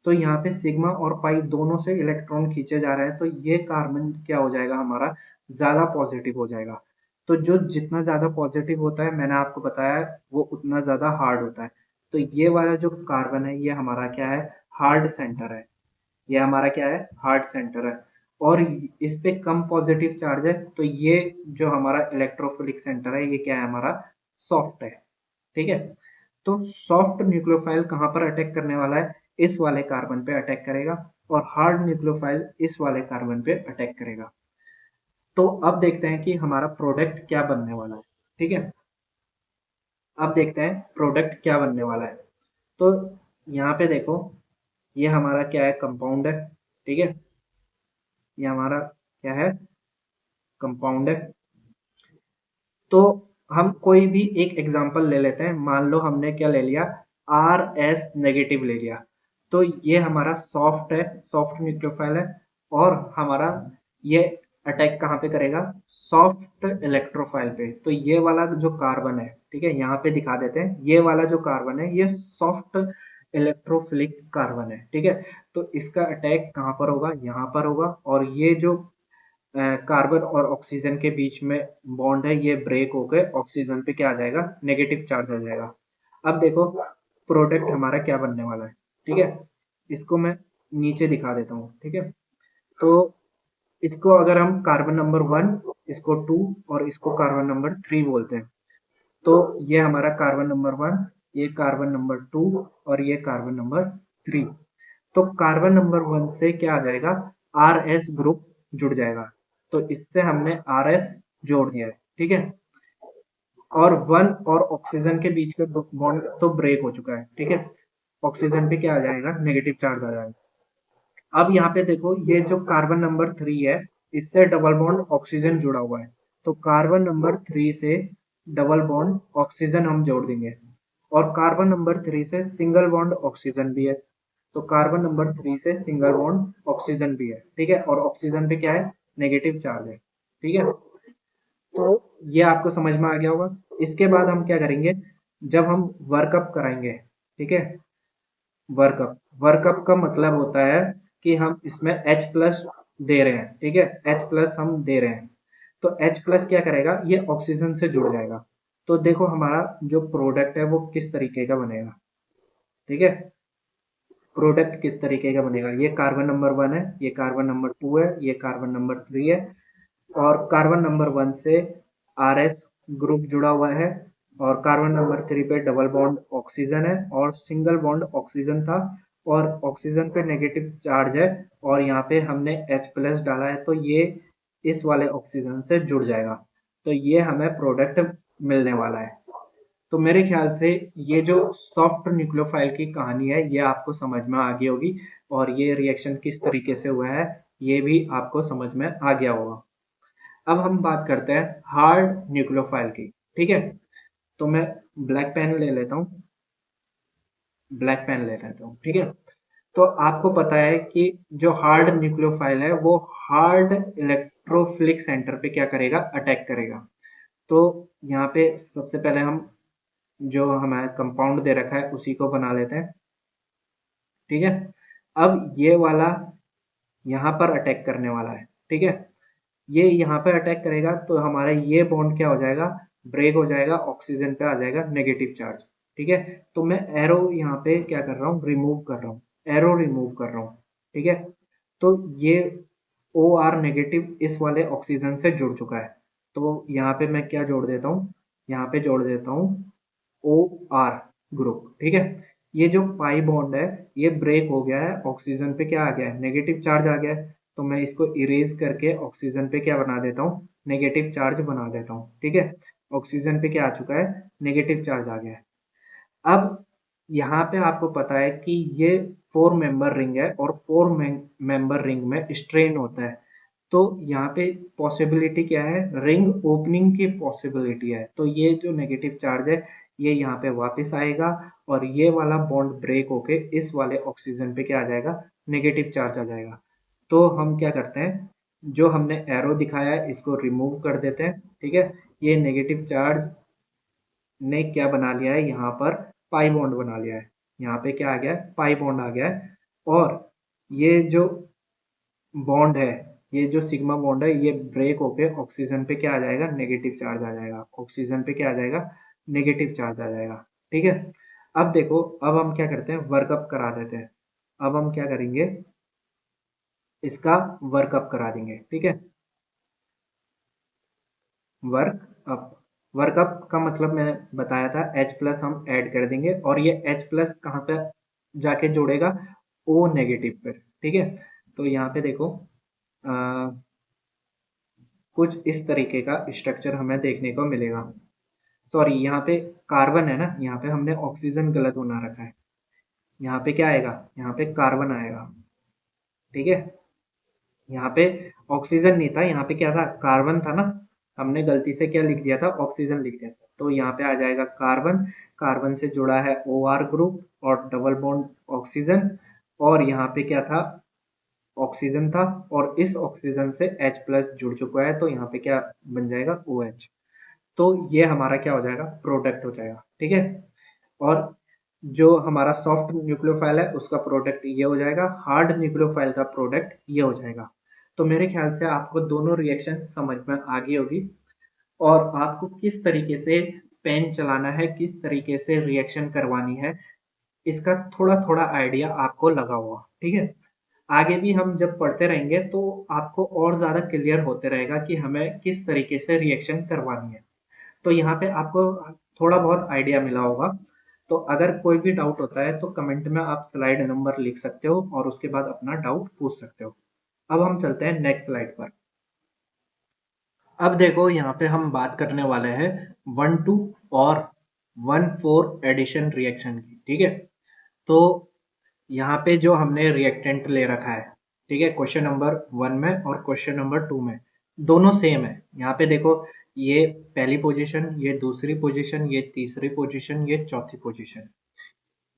तो यहाँ पे सिग्मा और पाई दोनों से इलेक्ट्रॉन खींचे जा रहे हैं, तो ये कार्बन क्या हो जाएगा, हमारा ज्यादा पॉजिटिव हो जाएगा। तो जो जितना ज्यादा पॉजिटिव होता है, मैंने आपको बताया, वो उतना ज्यादा हार्ड होता है। तो ये वाला जो कार्बन है, ये हमारा क्या है, हार्ड सेंटर है। ये हमारा क्या है, हार्ड सेंटर है। और इस पे कम पॉजिटिव चार्ज है, तो ये जो हमारा इलेक्ट्रोफिलिक सेंटर है, ये क्या है, हमारा सॉफ्ट है। ठीक है, तो सॉफ्ट न्यूक्लियोफाइल कहाँ पर अटैक करने वाला है, इस वाले कार्बन पे अटैक करेगा, और हार्ड न्यूक्लियोफाइल इस वाले कार्बन पे अटैक करेगा। तो अब देखते हैं कि हमारा प्रोडक्ट क्या बनने वाला है। ठीक है, अब देखते हैं प्रोडक्ट क्या बनने वाला है। तो यहाँ पे देखो, ये हमारा क्या है, कंपाउंड है। ठीक है, ये हमारा क्या है, कंपाउंड है। तो हम कोई भी एक एग्जांपल ले लेते हैं। मान लो हमने क्या ले लिया, आर एस नेगेटिव ले लिया। तो ये हमारा सॉफ्ट है, सॉफ्ट न्यूक्लियोफाइल है। और हमारा ये अटैक कहाँ पे करेगा, सॉफ्ट इलेक्ट्रोफाइल पे। तो ये वाला जो कार्बन है, ठीक है, यहाँ पे दिखा देते हैं, ये वाला जो कार्बन है ये सॉफ्ट इलेक्ट्रोफिलिक कार्बन है। ठीक है, तो इसका अटैक कहाँ पर होगा, यहाँ पर होगा। और ये जो कार्बन और ऑक्सीजन के बीच में बॉन्ड है, ये ब्रेक होकर ऑक्सीजन पे क्या आ जाएगा, नेगेटिव चार्ज आ जाएगा। अब देखो प्रोडक्ट हमारा क्या बनने वाला है। ठीक है, इसको मैं नीचे दिखा देता हूँ। ठीक है, तो इसको अगर हम कार्बन नंबर 1, इसको 2 और इसको कार्बन नंबर 3 बोलते हैं। तो ये हमारा कार्बन नंबर 1, ये कार्बन नंबर 2 और ये कार्बन नंबर 3। तो कार्बन नंबर 1 से क्या आ जाएगा, आर एस ग्रुप जुड़ जाएगा। तो इससे हमने आर एस जोड़ दिया है। ठीक है, और 1 और ऑक्सीजन के बीच का बॉन्ड तो ब्रेक हो चुका है। ठीक है, ऑक्सीजन पे क्या आ जाएगा, नेगेटिव चार्ज आ जाएगा। अब यहाँ पे देखो, ये जो कार्बन नंबर 3 है, इससे डबल बॉन्ड ऑक्सीजन जुड़ा हुआ है। तो कार्बन नंबर 3 से डबल बॉन्ड ऑक्सीजन हम जोड़ देंगे। और कार्बन नंबर 3 से सिंगल बॉन्ड ऑक्सीजन भी है। तो कार्बन नंबर 3 से सिंगल बॉन्ड ऑक्सीजन भी है। ठीक है, और ऑक्सीजन पे क्या है, नेगेटिव चार्ज है। ठीक है, तो ये आपको समझ में आ गया होगा। इसके बाद हम क्या करेंगे, जब हम वर्कअप कराएंगे, ठीक है, वर्कअप, वर्कअप का मतलब होता है कि हम इसमें H प्लस दे रहे हैं। ठीक है, H प्लस हम दे रहे हैं। तो H प्लस क्या करेगा, ये ऑक्सीजन से जुड़ जाएगा। तो देखो हमारा जो प्रोडक्ट है वो किस तरीके का बनेगा। ठीक है, प्रोडक्ट किस तरीके का बनेगा, ये कार्बन नंबर 1 है, ये कार्बन नंबर 2 है, ये कार्बन नंबर 3 है। और कार्बन नंबर 1 से आर एस ग्रुप जुड़ा हुआ है। और कार्बन नंबर 3 पे डबल बॉन्ड ऑक्सीजन है और सिंगल बॉन्ड ऑक्सीजन था। और ऑक्सीजन पे नेगेटिव चार्ज है। और यहाँ पे हमने H प्लस डाला है, तो ये इस वाले ऑक्सीजन से जुड़ जाएगा। तो ये हमें प्रोडक्ट मिलने वाला है। तो मेरे ख्याल से ये जो सॉफ्ट न्यूक्लियोफाइल की कहानी है, ये आपको समझ में आ गई होगी। और ये रिएक्शन किस तरीके से हुआ है, ये भी आपको समझ में आ गया होगा। अब हम बात करते हैं हार्ड न्यूक्लियोफाइल की। ठीक है, तो मैं ब्लैक पेन ले लेता हूँ, ब्लैक पेन ले लेता हूँ। ठीक है, तो आपको पता है कि जो हार्ड न्यूक्लियोफाइल है वो हार्ड इलेक्ट्रोफिलिक सेंटर पे क्या करेगा, अटैक करेगा। तो यहाँ पे सबसे पहले हम जो हमारा कंपाउंड दे रखा है उसी को बना लेते हैं। ठीक है, अब ये वाला यहाँ पर अटैक करने वाला है। ठीक है, ये यहाँ पे अटैक करेगा तो हमारा ये बॉन्ड क्या हो जाएगा, ब्रेक हो जाएगा, ऑक्सीजन पे आ जाएगा नेगेटिव चार्ज। ठीक है, तो मैं एरो यहाँ पे क्या कर रहा हूँ, रिमूव कर रहा हूँ, एरो रिमूव कर रहा हूँ। ठीक है, तो ये ओ आर नेगेटिव इस वाले ऑक्सीजन से जुड़ चुका है। तो यहाँ पे मैं क्या जोड़ देता हूँ, यहाँ पे जोड़ देता हूँ ओ आर ग्रुप। ठीक है, ये जो पाई बॉन्ड है ये ब्रेक हो गया है, ऑक्सीजन पे क्या आ गया है, नेगेटिव चार्ज आ गया है। तो मैं इसको इरेज करके ऑक्सीजन पे क्या बना देता हूँ, नेगेटिव चार्ज बना देता हूँ। ठीक है, ऑक्सीजन पे क्या आ चुका है, नेगेटिव चार्ज आ गया है। अब यहाँ पे आपको पता है कि ये 4 मेंबर रिंग है और 4 मेंबर रिंग में स्ट्रेन होता है। तो यहाँ पे पॉसिबिलिटी क्या है, रिंग ओपनिंग की पॉसिबिलिटी है। तो ये जो नेगेटिव चार्ज है ये यहाँ पे वापस आएगा और ये वाला बॉन्ड ब्रेक होके इस वाले ऑक्सीजन पे क्या आ जाएगा, नेगेटिव चार्ज आ जाएगा। तो हम क्या करते हैं, जो हमने एरो दिखाया है इसको रिमूव कर देते हैं। ठीक है, ये नेगेटिव चार्ज ने क्या बना लिया है, यहाँ पर पाई बॉन्ड बना लिया है। यहाँ पे क्या आ गया है, पाई बॉन्ड आ गया है। और ये जो बॉन्ड है, ये जो सिग्मा बॉन्ड है ये ब्रेक होके ऑक्सीजन पे क्या आ जाएगा, नेगेटिव चार्ज आ जाएगा, ऑक्सीजन पे क्या आ जाएगा, नेगेटिव चार्ज आ जाएगा। ठीक है, अब देखो, अब हम क्या करते हैं, वर्कअप करा देते हैं। अब हम क्या करेंगे, इसका वर्कअप करा देंगे। ठीक है, वर्कअप, वर्कअप का मतलब मैंने बताया था, H प्लस हम ऐड कर देंगे और ये H प्लस कहाँ पे जाके जोड़ेगा, O नेगेटिव पर। ठीक है, तो यहाँ पे देखो, कुछ इस तरीके का स्ट्रक्चर हमें देखने को मिलेगा। सॉरी, यहाँ पे कार्बन है ना, यहाँ पे हमने ऑक्सीजन गलत बना रखा है। यहाँ पे क्या आएगा, यहाँ पे कार्बन आएगा, ठीक है। यहाँ पे ऑक्सीजन नहीं था, यहाँ पे क्या था, कार्बन था ना। हमने गलती से क्या लिख दिया था, ऑक्सीजन लिख दिया था। तो यहाँ पे आ जाएगा कार्बन, कार्बन से जुड़ा है OR ग्रुप और डबल बॉन्ड ऑक्सीजन, और यहाँ पे क्या था, ऑक्सीजन था, और इस ऑक्सीजन से H+ जुड़ चुका है, तो यहाँ पे क्या बन जाएगा, OH। तो ये हमारा क्या हो जाएगा, प्रोडक्ट हो जाएगा, ठीक है। और जो हमारा सॉफ्ट न्यूक्लियोफाइल है उसका प्रोडक्ट ये हो जाएगा, हार्ड न्यूक्लियोफाइल का प्रोडक्ट ये हो जाएगा। तो मेरे ख्याल से आपको दोनों रिएक्शन समझ में आ गई होगी, और आपको किस तरीके से पेन चलाना है, किस तरीके से रिएक्शन करवानी है, इसका थोड़ा थोड़ा आइडिया आपको लगा होगा, ठीक है। आगे भी हम जब पढ़ते रहेंगे तो आपको और ज़्यादा क्लियर होते रहेगा कि हमें किस तरीके से रिएक्शन करवानी है। तो यहाँ पे आपको थोड़ा बहुत आइडिया मिला होगा। तो अगर कोई भी डाउट होता है तो कमेंट में आप स्लाइड नंबर लिख सकते हो और उसके बाद अपना डाउट पूछ सकते हो। अब हम चलते हैं नेक्स्ट स्लाइड पर। अब देखो यहाँ पे हम बात करने वाले हैं 1-2 और 1-4 एडिशन रिएक्शन की, ठीक है। तो यहाँ पे जो हमने रिएक्टेंट ले रखा है, ठीक है, क्वेश्चन नंबर 1 में और क्वेश्चन नंबर 2 में दोनों सेम है। यहाँ पे देखो, ये पहली पोजीशन, ये दूसरी पोजीशन, ये तीसरी पोजीशन, ये चौथी पोजीशन।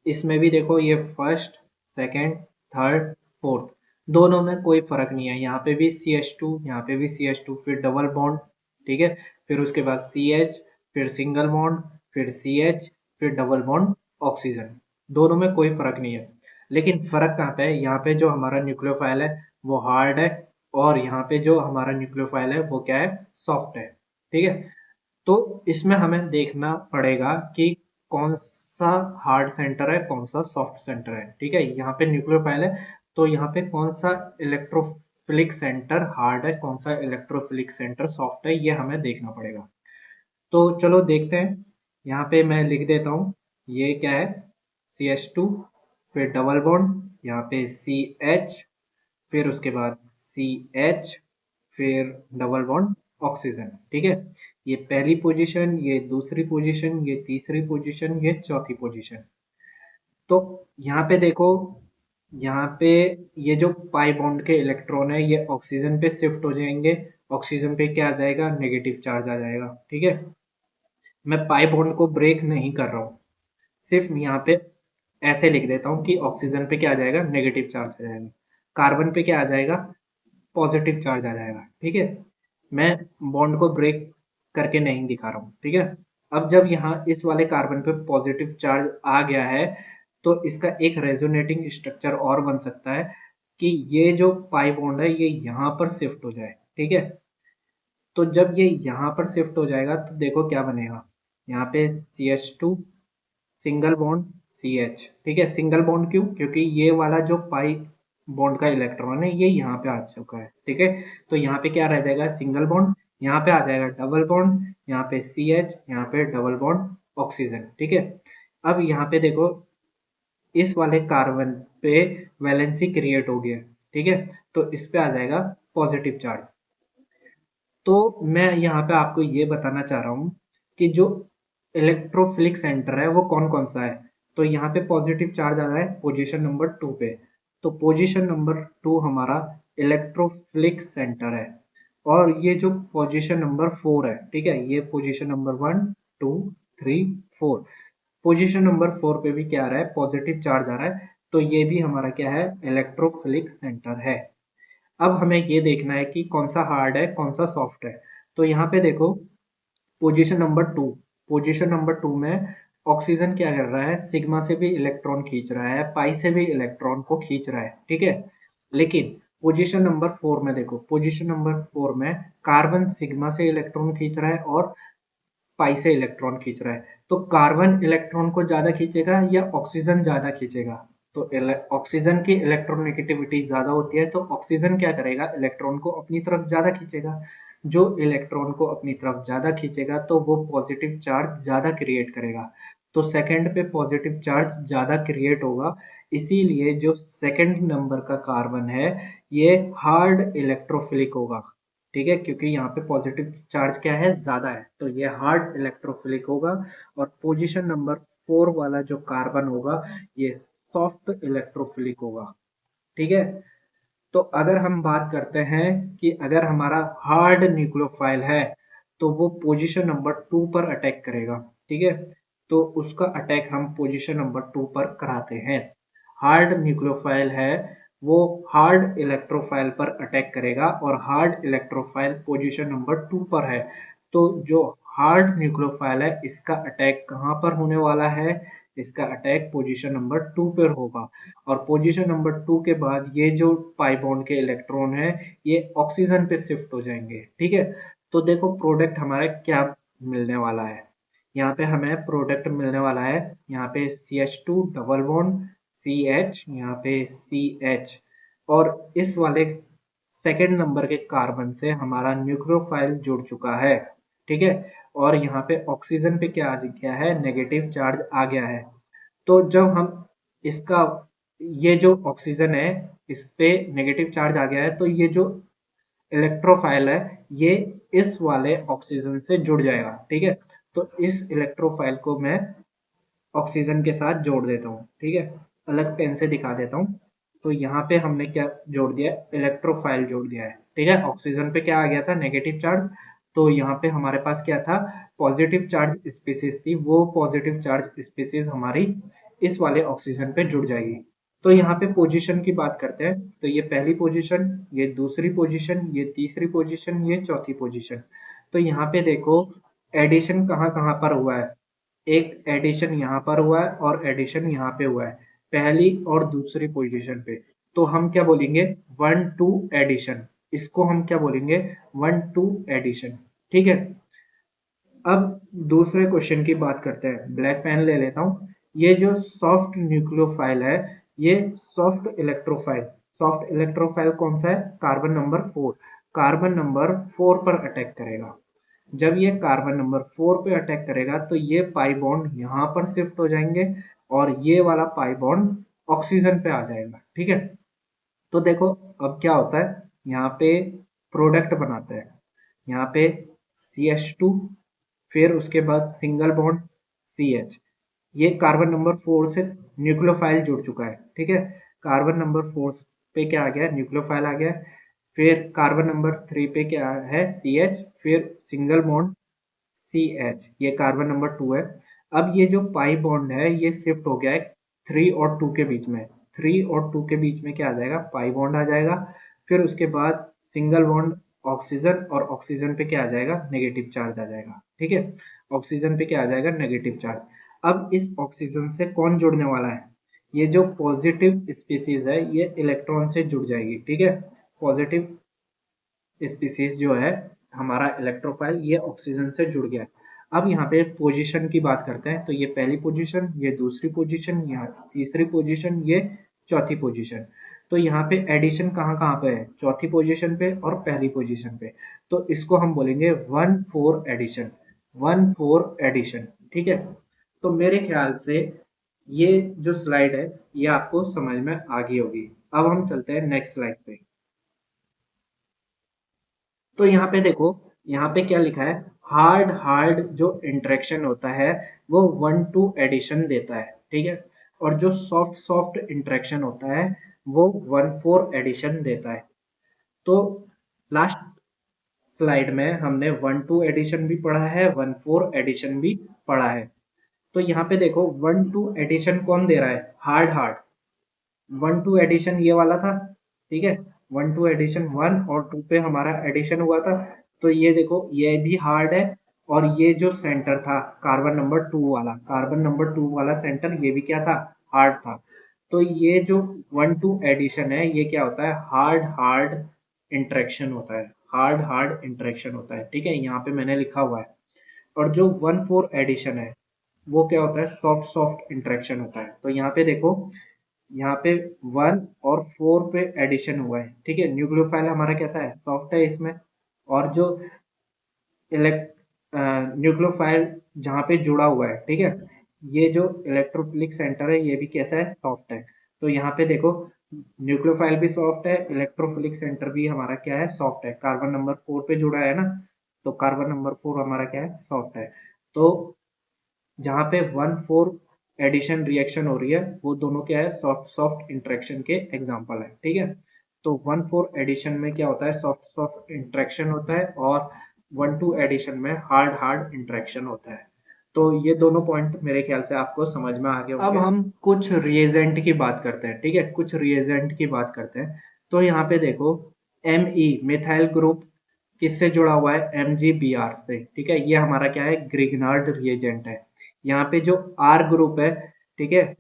इसमें भी देखो, ये फर्स्ट, सेकंड, थर्ड, फोर्थ, दोनों में कोई फर्क नहीं है। यहाँ पे भी CH2, यहाँ पे भी CH2, फिर डबल बॉन्ड, ठीक है, फिर उसके बाद CH, फिर सिंगल बॉन्ड, फिर CH, फिर डबल बॉन्ड ऑक्सीजन, दोनों में कोई फर्क नहीं है। लेकिन फर्क कहाँ पे है, यहाँ पे जो हमारा न्यूक्लियोफाइल है वो हार्ड है, और यहाँ पे जो हमारा न्यूक्लियोफाइल है वो क्या है, सॉफ्ट है, ठीक है। तो इसमें हमें देखना पड़ेगा कि कौन सा हार्ड सेंटर है, कौन सा सॉफ्ट सेंटर है, ठीक है। यहाँ पे न्यूक्लियोफाइल है, तो यहाँ पे कौन सा इलेक्ट्रोफिलिक सेंटर हार्ड है, कौन सा इलेक्ट्रोफिलिक सेंटर सॉफ्ट है, ये हमें देखना पड़ेगा। तो चलो देखते हैं। यहाँ पे मैं लिख देता हूँ, ये क्या है, CH2, फिर डबल बॉन्ड, यहाँ पे CH, फिर उसके बाद CH, फिर डबल बॉन्ड ऑक्सीजन, ठीक है। ये पहली पोजीशन, ये दूसरी पोजीशन, ये तीसरी पोजीशन, ये चौथी पोजीशन। तो यहाँ पे देखो, यहाँ पे ये जो पाई बॉन्ड के इलेक्ट्रॉन है ये ऑक्सीजन पे शिफ्ट हो जाएंगे। ऑक्सीजन पे क्या आ जाएगा, नेगेटिव चार्ज आ जाएगा, ठीक है। मैं पाई बॉन्ड को ब्रेक नहीं कर रहा हूँ, सिर्फ यहाँ पे ऐसे लिख देता हूँ कि ऑक्सीजन पे क्या आ जाएगा, नेगेटिव चार्ज आ जाएगा, कार्बन पे क्या आ जाएगा, पॉजिटिव चार्ज आ जाएगा, ठीक है। मैं बॉन्ड को ब्रेक करके नहीं दिखा रहा हूँ, ठीक है। अब जब यहाँ इस वाले कार्बन पे पॉजिटिव चार्ज आ गया है, तो इसका एक रेजोनेटिंग स्ट्रक्चर और बन सकता है कि ये जो पाई बॉन्ड है ये यहाँ पर शिफ्ट हो जाए, ठीक है। तो जब ये यहाँ पर शिफ्ट हो जाएगा तो देखो क्या बनेगा, यहाँ पे CH2, सिंगल बॉन्ड CH, ठीक है। सिंगल बॉन्ड क्यों, क्योंकि ये वाला जो पाई बॉन्ड का इलेक्ट्रॉन है ये यहाँ पे आ चुका है, ठीक है। तो यहाँ पे क्या रह जाएगा, सिंगल बॉन्ड, यहाँ पे आ जाएगा डबल बॉन्ड, यहाँ पे CH, यहाँ पे डबल बॉन्ड ऑक्सीजन, ठीक है। अब यहाँ पे देखो, इस वाले कार्बन पे वैलेंसी क्रिएट हो गया, ठीक है। तो इस पे आ जाएगा पॉजिटिव चार्ज। तो मैं यहाँ पे आपको ये बताना चाह रहा हूँ कि जो इलेक्ट्रोफिलिक सेंटर है वो कौन कौन सा है। तो यहाँ पे पॉजिटिव चार्ज आ रहा है पोजीशन नंबर 2 पे, तो पोजीशन नंबर 2 हमारा इलेक्ट्रोफिलिक सेंटर है। और ये जो पोजीशन नंबर 4 है, ठीक है, ये पोजीशन नंबर 1, 2, 3, 4, पोजीशन नंबर 4 पे भी क्या आ रहा है, पॉजिटिव चार्ज आ रहा है। तो ये भी हमारा क्या है, इलेक्ट्रोफिलिक सेंटर है। अब हमें ये देखना है कि कौन सा हार्ड है, कौन सा सॉफ्ट है। तो यहाँ पे देखो, पोजीशन नंबर 2, पोजीशन नंबर 2 में ऑक्सीजन क्या कर रहा है, सिग्मा से भी इलेक्ट्रॉन खींच रहा है, पाई से भी इलेक्ट्रॉन को खींच रहा है, ठीक है। लेकिन पोजीशन नंबर 4 में देखो, पोजीशन नंबर 4 में कार्बन सिग्मा से इलेक्ट्रॉन खींच रहा है और पाई से इलेक्ट्रॉन खींच रहा है। तो कार्बन इलेक्ट्रॉन को ज्यादा खींचेगा या ऑक्सीजन ज्यादा खींचेगा, तो ऑक्सीजन की इलेक्ट्रोनेगेटिविटी ज्यादा होती है, तो ऑक्सीजन क्या करेगा, इलेक्ट्रॉन को अपनी तरफ ज्यादा खींचेगा। जो इलेक्ट्रॉन को अपनी तरफ ज्यादा खींचेगा तो वो पॉजिटिव चार्ज ज्यादा क्रिएट करेगा। तो सेकंड पे पॉजिटिव चार्ज ज्यादा क्रिएट होगा, इसीलिए जो सेकंड नंबर का कार्बन है ये हार्ड इलेक्ट्रोफिलिक होगा, ठीक है, क्योंकि यहाँ पे पॉजिटिव चार्ज क्या है, ज़्यादा है, तो ये हार्ड इलेक्ट्रोफिलिक होगा। और पोजीशन नंबर 4 वाला जो कार्बन होगा ये सॉफ्ट इलेक्ट्रोफिलिक होगा। ठीक है, तो अगर हम बात करते हैं कि अगर हमारा हार्ड न्यूक्लियोफाइल है तो वो पोजीशन नंबर 2 पर अटैक करेगा। ठीक है, तो उसका अटैक हम पोजीशन नंबर 2 पर कराते हैं। हार्ड न्यूक्लियोफाइल है वो हार्ड इलेक्ट्रोफाइल पर अटैक करेगा और हार्ड इलेक्ट्रोफाइल पोजीशन नंबर 2 पर है। तो जो हार्ड न्यूक्लियोफाइल है इसका अटैक कहाँ पर होने वाला है, इसका अटैक पोजीशन नंबर 2 पर होगा। और पोजीशन नंबर 2 के बाद ये जो पाई बॉन्ड के इलेक्ट्रॉन है ये ऑक्सीजन पे शिफ्ट हो जाएंगे। ठीक है, तो देखो प्रोडक्ट हमारा क्या मिलने वाला है। यहाँ पे हमें प्रोडक्ट मिलने वाला है, यहाँ पे CH2 डबल बॉन्ड CH, यहाँ पे CH, और इस वाले सेकेंड नंबर के कार्बन से हमारा न्यूक्लियोफाइल जुड़ चुका है। ठीक है, और यहाँ पे ऑक्सीजन पे क्या आ गया है, नेगेटिव चार्ज आ गया है। तो जब हम इसका ये जो ऑक्सीजन है इस पे नेगेटिव चार्ज आ गया है, तो ये जो इलेक्ट्रोफाइल है ये इस वाले ऑक्सीजन से जुड़ जाएगा। ठीक है, तो इस इलेक्ट्रोफाइल को मैं ऑक्सीजन के साथ जोड़ देता हूँ। ठीक है, अलग पेन से दिखा देता हूँ। तो यहाँ पे हमने क्या जोड़ दिया है, इलेक्ट्रोफाइल जोड़ दिया है। ठीक है, ऑक्सीजन पे क्या आ गया था, नेगेटिव चार्ज, तो यहाँ पे हमारे पास क्या था, पॉजिटिव चार्ज स्पीसीज थी, वो पॉजिटिव चार्ज स्पीसीज हमारी इस वाले ऑक्सीजन पे जुड़ जाएगी। तो यहाँ पे पोजीशन की बात करते हैं, तो ये पहली पोजीशन, ये दूसरी पोजीशन, ये तीसरी पोजीशन, ये चौथी पोजीशन। तो यहाँ पे देखो एडिशन कहाँ कहाँ पर हुआ है, एक एडिशन यहाँ पर हुआ है और एडिशन यहाँ पे हुआ है, पहली और दूसरी पोजीशन पे। तो हम क्या बोलेंगे, 1-2 एडिशन, इसको हम क्या बोलेंगे, 1-2 एडिशन। ठीक है, अब दूसरे क्वेश्चन की बात करते हैं, ब्लैक पेन ले लेता हूँ। ये जो सॉफ्ट न्यूक्लियोफाइल है ये सॉफ्ट इलेक्ट्रोफाइल, सॉफ्ट इलेक्ट्रोफाइल कौन सा है, कार्बन नंबर 4, कार्बन नंबर 4 पर अटैक करेगा। जब ये कार्बन नंबर 4 पे अटैक करेगा तो ये पाई बॉन्ड यहाँ पर शिफ्ट हो जाएंगे और ये वाला पाई बॉन्ड ऑक्सीजन पे आ जाएगा। ठीक है, तो देखो अब क्या होता है, यहाँ पे प्रोडक्ट बनाते हैं, यहाँ पे CH2, फिर उसके बाद सिंगल बॉन्ड CH, ये कार्बन नंबर 4 से न्यूक्लियोफाइल जुड़ चुका है। ठीक है, कार्बन नंबर 4 पे क्या आ गया, न्यूक्लियोफाइल आ गया। फिर कार्बन नंबर 3 पे क्या है, CH, फिर सिंगल बॉन्ड CH, ये कार्बन नंबर 2 है। अब ये जो पाई बॉन्ड है ये शिफ्ट हो गया है 3 और 2 के बीच में, 3 और 2 के बीच में क्या आ जाएगा, पाई बॉन्ड आ जाएगा। फिर उसके बाद सिंगल बॉन्ड ऑक्सीजन, और ऑक्सीजन पे क्या आ जाएगा, नेगेटिव चार्ज आ जाएगा। ठीक है, ऑक्सीजन पे क्या आ जाएगा, नेगेटिव चार्ज। अब इस ऑक्सीजन से कौन जुड़ने वाला है, ये जो पॉजिटिव स्पीसीज है ये इलेक्ट्रॉन से जुड़ जाएगी। ठीक है, पॉजिटिव स्पीसीज जो है हमारा इलेक्ट्रोफाइल ये ऑक्सीजन से जुड़ गया है। अब यहाँ पे पोजीशन की बात करते हैं, तो ये पहली पोजीशन, ये दूसरी पोजीशन, यहाँ तीसरी पोजीशन, ये चौथी पोजीशन। तो यहाँ पे एडिशन कहाँ कहाँ पे है, चौथी पोजीशन पे और पहली पोजीशन पे। तो इसको हम बोलेंगे 1-4 एडिशन, 1-4 एडिशन। ठीक है, तो मेरे ख्याल से ये जो स्लाइड है ये आपको समझ में आ गई होगी। अब हम चलते हैं नेक्स्ट स्लाइड पे। तो यहाँ पे देखो, यहाँ पे क्या लिखा है, हार्ड हार्ड जो इंटरेक्शन होता है वो 1-2 एडिशन देता है। ठीक है, और जो सॉफ्ट सॉफ्ट इंटरेक्शन होता है वो 1-4 एडिशन देता है। तो लास्ट स्लाइड में हमने 1-2 एडिशन भी पढ़ा है, 1-4 एडिशन भी पढ़ा है। तो यहाँ पे देखो 1-2 एडिशन कौन दे रहा है, हार्ड हार्ड, 1-2 एडिशन ये वाला था। ठीक है, 1-2 एडिशन 1 और 2 पे हमारा एडिशन हुआ था। तो ये देखो ये भी हार्ड है, और ये जो सेंटर था कार्बन नंबर 2 वाला, कार्बन नंबर 2 वाला सेंटर ये भी क्या था, हार्ड था। तो ये जो 1-2 एडिशन है ये क्या होता है, हार्ड हार्ड इंटरेक्शन होता है, हार्ड हार्ड इंटरेक्शन होता है। ठीक है, यहाँ पे मैंने लिखा हुआ है। और जो 1-4 एडिशन है वो क्या होता है, सॉफ्ट सॉफ्ट इंटरेक्शन होता है। तो यहाँ पे देखो, यहाँ पे 1 और 4 पे एडिशन हुआ है। ठीक है, न्यूक्लियोफाइल हमारा कैसा है, सॉफ्ट है इसमें। और जो इलेक्ट न्यूक्लियोफाइल जहाँ पे जुड़ा हुआ है, ठीक है, ये जो इलेक्ट्रोफिलिक सेंटर है ये भी कैसा है, सॉफ्ट है। तो यहाँ पे देखो न्यूक्लियोफाइल भी सॉफ्ट है, इलेक्ट्रोफिलिक सेंटर भी हमारा क्या है, सॉफ्ट है। कार्बन नंबर 4 पे जुड़ा है ना, तो कार्बन नंबर 4 हमारा क्या है, सॉफ्ट है। तो जहाँ पे 1,4 एडिशन रिएक्शन हो रही है, वो दोनों क्या है, सॉफ्ट सॉफ्ट इंटरेक्शन के एग्जाम्पल है, ठीक है। तो 1,4 एडिशन में क्या होता है, सॉफ्ट सॉफ्ट इंटरेक्शन होता है, और 1,2 एडिशन में हार्ड हार्ड इंटरेक्शन होता है। तो ये दोनों पॉइंट मेरे ख्याल से आपको समझ में आ गए होंगे। अब हम कुछ रिएजेंट की बात करते हैं, ठीक है, कुछ रिएजेंट की बात करते हैं। तो यहाँ पे देखो, मिथाइल ग्रुप किससे जुड़ा हुआ है, MgBr से, ठीक है। ये हमारा क्या है, ग्रिग्नार्ड रिएजेंट है। यहाँ पे जो R ग्रुप है, ठीक है,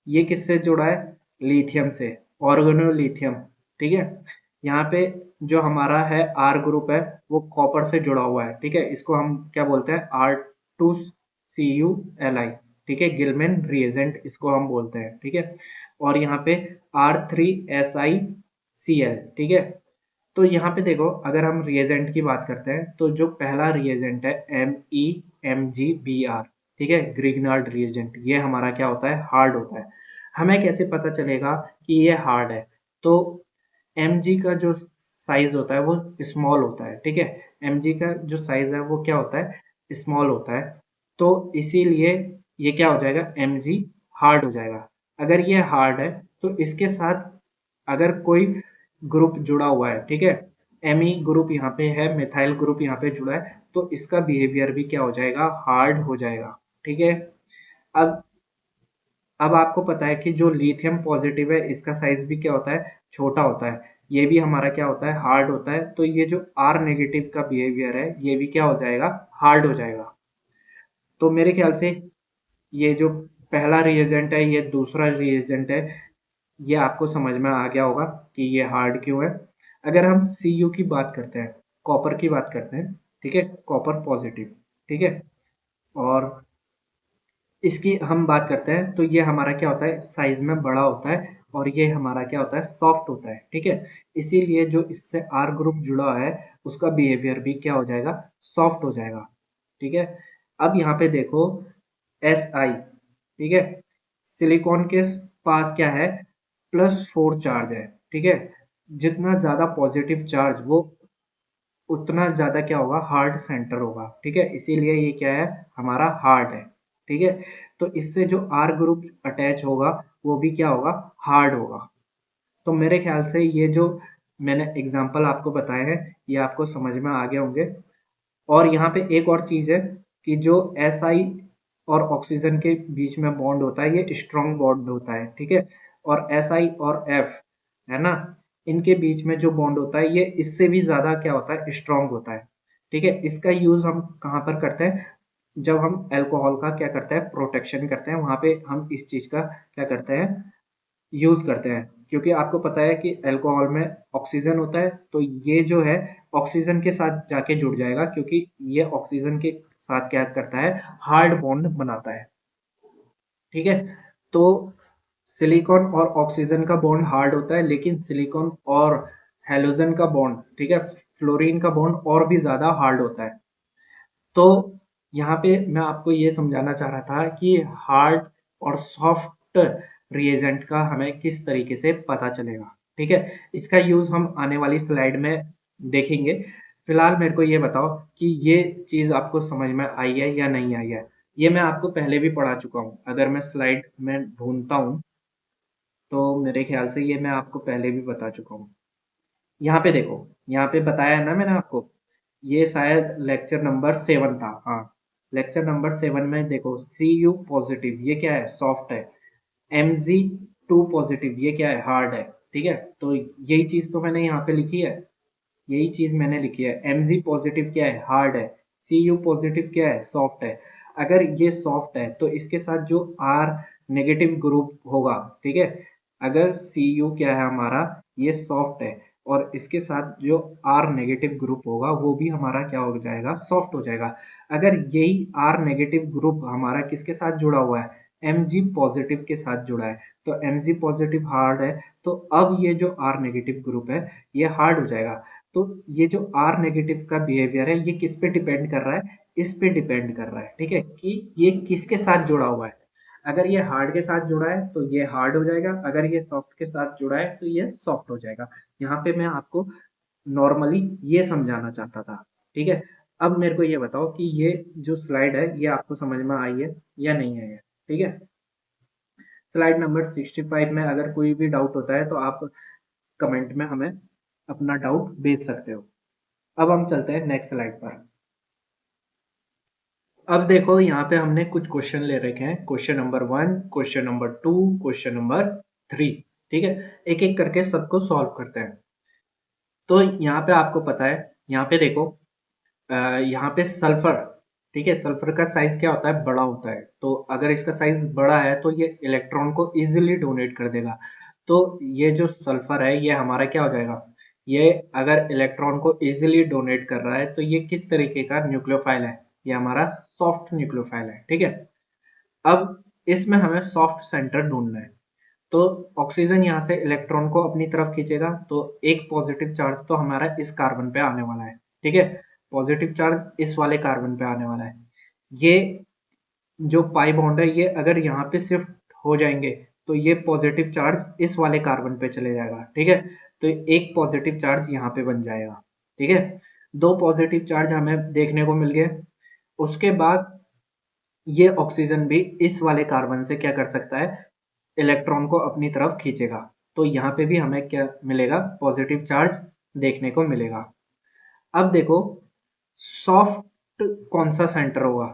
ये किससे जुड़ा है, लिथियम से, ऑर्गेनोलिथियम, ठीक है। यहाँ पे जो हमारा है R ग्रुप है, वो कॉपर से जुड़ा हुआ है, ठीक है। इसको हम क्या बोलते हैं, R2CuLi, ठीक है, गिलमैन रिएजेंट इसको हम बोलते हैं, ठीक है। और यहाँ पे R3SiCl, ठीक है। तो यहाँ पे देखो, अगर हम रिएजेंट की बात करते हैं, तो जो पहला रिएजेंट है MEMgBr, ठीक है, ग्रिग्नार्ड रिएजेंट, ये हमारा क्या होता है, हार्ड होता है। हमें कैसे पता चलेगा कि ये हार्ड है, तो Mg का जो साइज होता है वो स्मॉल होता है, ठीक है। Mg का जो साइज है वो क्या होता है, स्मॉल होता है। तो इसीलिए ये क्या हो जाएगा, Mg हार्ड हो जाएगा। अगर ये हार्ड है, तो इसके साथ अगर कोई ग्रुप जुड़ा हुआ है, ठीक है, एमी ग्रुप यहाँ पे है, मिथाइल ग्रुप यहाँ पे जुड़ा है, तो इसका बिहेवियर भी क्या हो जाएगा, हार्ड हो जाएगा, ठीक है। अब अब आपको पता है कि जो लिथियम पॉजिटिव है, इसका साइज भी क्या होता है, छोटा होता है। ये भी हमारा क्या होता है, हार्ड होता है। तो ये जो आर नेगेटिव का बिहेवियर है, ये भी क्या हो जाएगा, हार्ड हो जाएगा। तो मेरे ख्याल से ये जो पहला रिएजेंट है, ये दूसरा रिएजेंट है, ये आपको समझ में आ गया होगा कि ये हार्ड क्यों है। अगर हम Cu की बात करते हैं, कॉपर की बात करते हैं, ठीक है, कॉपर पॉजिटिव, ठीक है, और इसकी हम बात करते हैं, तो ये हमारा क्या होता है, साइज में बड़ा होता है, और ये हमारा क्या होता है, सॉफ्ट होता है, ठीक है। इसीलिए जो इससे आर ग्रुप जुड़ा है, उसका बिहेवियर भी क्या हो जाएगा, सॉफ्ट हो जाएगा, ठीक है। अब यहाँ पे देखो, Si, ठीक है, सिलिकॉन के पास क्या है, +4 चार्ज है, ठीक है। जितना ज्यादा पॉजिटिव चार्ज, वो उतना ज्यादा क्या होगा, हार्ड सेंटर होगा, ठीक है। इसीलिए ये क्या है, हमारा हार्ड है, ठीक है। तो इससे जो आर ग्रुप अटैच होगा, वो भी क्या होगा, हार्ड होगा। तो मेरे ख्याल से ये जो मैंने एग्जांपल आपको बताए हैं, ये आपको समझ में आ गए होंगे। और यहाँ पे एक और चीज है कि जो Si और ऑक्सीजन के बीच में बॉन्ड होता है, ये स्ट्रॉन्ग बॉन्ड होता है, ठीक है। और Si और F, है ना, इनके बीच में जो बॉन्ड होता है, ये इससे भी ज्यादा क्या होता है, स्ट्रॉन्ग होता है, ठीक है। इसका यूज हम कहाँ पर करते हैं, जब हम अल्कोहल का क्या करते हैं, प्रोटेक्शन करते हैं, वहां पे हम इस चीज का क्या करते हैं, यूज करते हैं। क्योंकि आपको पता है कि अल्कोहल में ऑक्सीजन होता है, तो ये जो है ऑक्सीजन के साथ जाके जुड़ जाएगा, क्योंकि ये ऑक्सीजन के साथ क्या करता है, हार्ड बॉन्ड बनाता है, ठीक है। तो सिलिकॉन और ऑक्सीजन का बॉन्ड हार्ड होता है, लेकिन सिलिकॉन और हेलोजन का बॉन्ड, ठीक है, फ्लोरीन का बॉन्ड और भी ज्यादा हार्ड होता है। तो यहाँ पे मैं आपको ये समझाना चाह रहा था कि हार्ड और सॉफ्ट रिएजेंट का हमें किस तरीके से पता चलेगा, ठीक है। इसका यूज हम आने वाली स्लाइड में देखेंगे। फिलहाल मेरे को ये बताओ कि ये चीज आपको समझ में आई है या नहीं आई है। ये मैं आपको पहले भी पढ़ा चुका हूँ, अगर मैं स्लाइड में ढूंढता हूँ, तो मेरे ख्याल से ये मैं आपको पहले भी बता चुका हूँ। यहाँ पे देखो, यहाँ पे बताया है ना मैंने आपको, ये शायद लेक्चर नंबर 7 था, हाँ। लेक्चर नंबर 7 में देखो, Cu पॉजिटिव ये क्या है, सॉफ्ट है, Mg2 पॉजिटिव ये क्या है, हार्ड है, ठीक है। तो यही चीज तो मैंने यहाँ पे लिखी है, यही चीज मैंने लिखी है। Mg पॉजिटिव क्या है, हार्ड है। Cu पॉजिटिव क्या है, सॉफ्ट है। अगर ये सॉफ्ट है, तो इसके साथ जो R नेगेटिव ग्रुप होगा, ठीक है, अगर Cu क्या है हमारा, ये सॉफ्ट है, और इसके साथ जो R नेगेटिव ग्रुप होगा, वो भी हमारा क्या हो जाएगा, सॉफ्ट हो जाएगा। अगर यही R नेगेटिव ग्रुप हमारा किसके साथ जुड़ा हुआ है, Mg पॉजिटिव के साथ जुड़ा है, तो Mg पॉजिटिव हार्ड है, तो अब ये जो R नेगेटिव ग्रुप है, ये हार्ड हो जाएगा। तो ये जो आर नेगेटिव का बिहेवियर है, ये किस पे डिपेंड कर रहा है, इस पे डिपेंड कर रहा है, ठीक है, कि ये किसके साथ जुड़ा हुआ है। अगर ये हार्ड के साथ जुड़ा है तो ये हार्ड हो जाएगा, अगर ये सॉफ्ट के साथ जुड़ा है तो ये सॉफ्ट हो जाएगा। यहाँ पे मैं आपको नॉर्मली ये समझाना चाहता था। ठीक है, अब मेरे को ये बताओ कि ये जो स्लाइड है ये आपको समझ में आई है या नहीं आई है। ठीक है, स्लाइड नंबर 65 में अगर कोई भी डाउट होता है तो आप कमेंट में हमें अपना डाउट भेज सकते हो। अब हम चलते हैं नेक्स्ट स्लाइड पर। अब देखो यहाँ पे हमने कुछ क्वेश्चन ले रखे हैं, question number 1, question number 2, question number 3। ठीक है, एक एक करके सबको सॉल्व करते हैं। तो यहाँ पे आपको पता है, यहाँ पे देखो, यहाँ पे सल्फर, ठीक है, सल्फर का साइज क्या होता है, बड़ा होता है। तो अगर इसका साइज बड़ा है तो ये इलेक्ट्रॉन को इजीली डोनेट कर देगा। तो ये जो सल्फर है ये हमारा क्या हो जाएगा, ये अगर इलेक्ट्रॉन को इजीली डोनेट कर रहा है तो ये किस तरीके का न्यूक्लियोफाइल है, ये हमारा सॉफ्ट न्यूक्लियोफाइल है। ठीक है, अब इसमें हमें सॉफ्ट सेंटर ढूंढना है। तो ऑक्सीजन यहाँ से इलेक्ट्रॉन को अपनी तरफ खींचेगा, तो एक पॉजिटिव चार्ज तो हमारा इस कार्बन पे आने वाला है। ठीक है, पॉजिटिव चार्ज इस वाले कार्बन पे आने वाला है। ये जो पाई बॉन्ड है ये अगर यहाँ पे शिफ्ट हो जाएंगे तो ये पॉजिटिव चार्ज इस वाले कार्बन पे चले जाएगा। ठीक है, तो एक पॉजिटिव चार्ज यहाँ पे बन जाएगा। ठीक है, दो पॉजिटिव चार्ज हमें देखने को मिल गए। उसके बाद ये ऑक्सीजन भी इस वाले कार्बन से क्या कर सकता है, इलेक्ट्रॉन को अपनी तरफ खींचेगा। तो यहाँ पे भी हमें क्या मिलेगा, पॉजिटिव चार्ज देखने को मिलेगा। अब देखो सॉफ्ट कौन सा सेंटर होगा,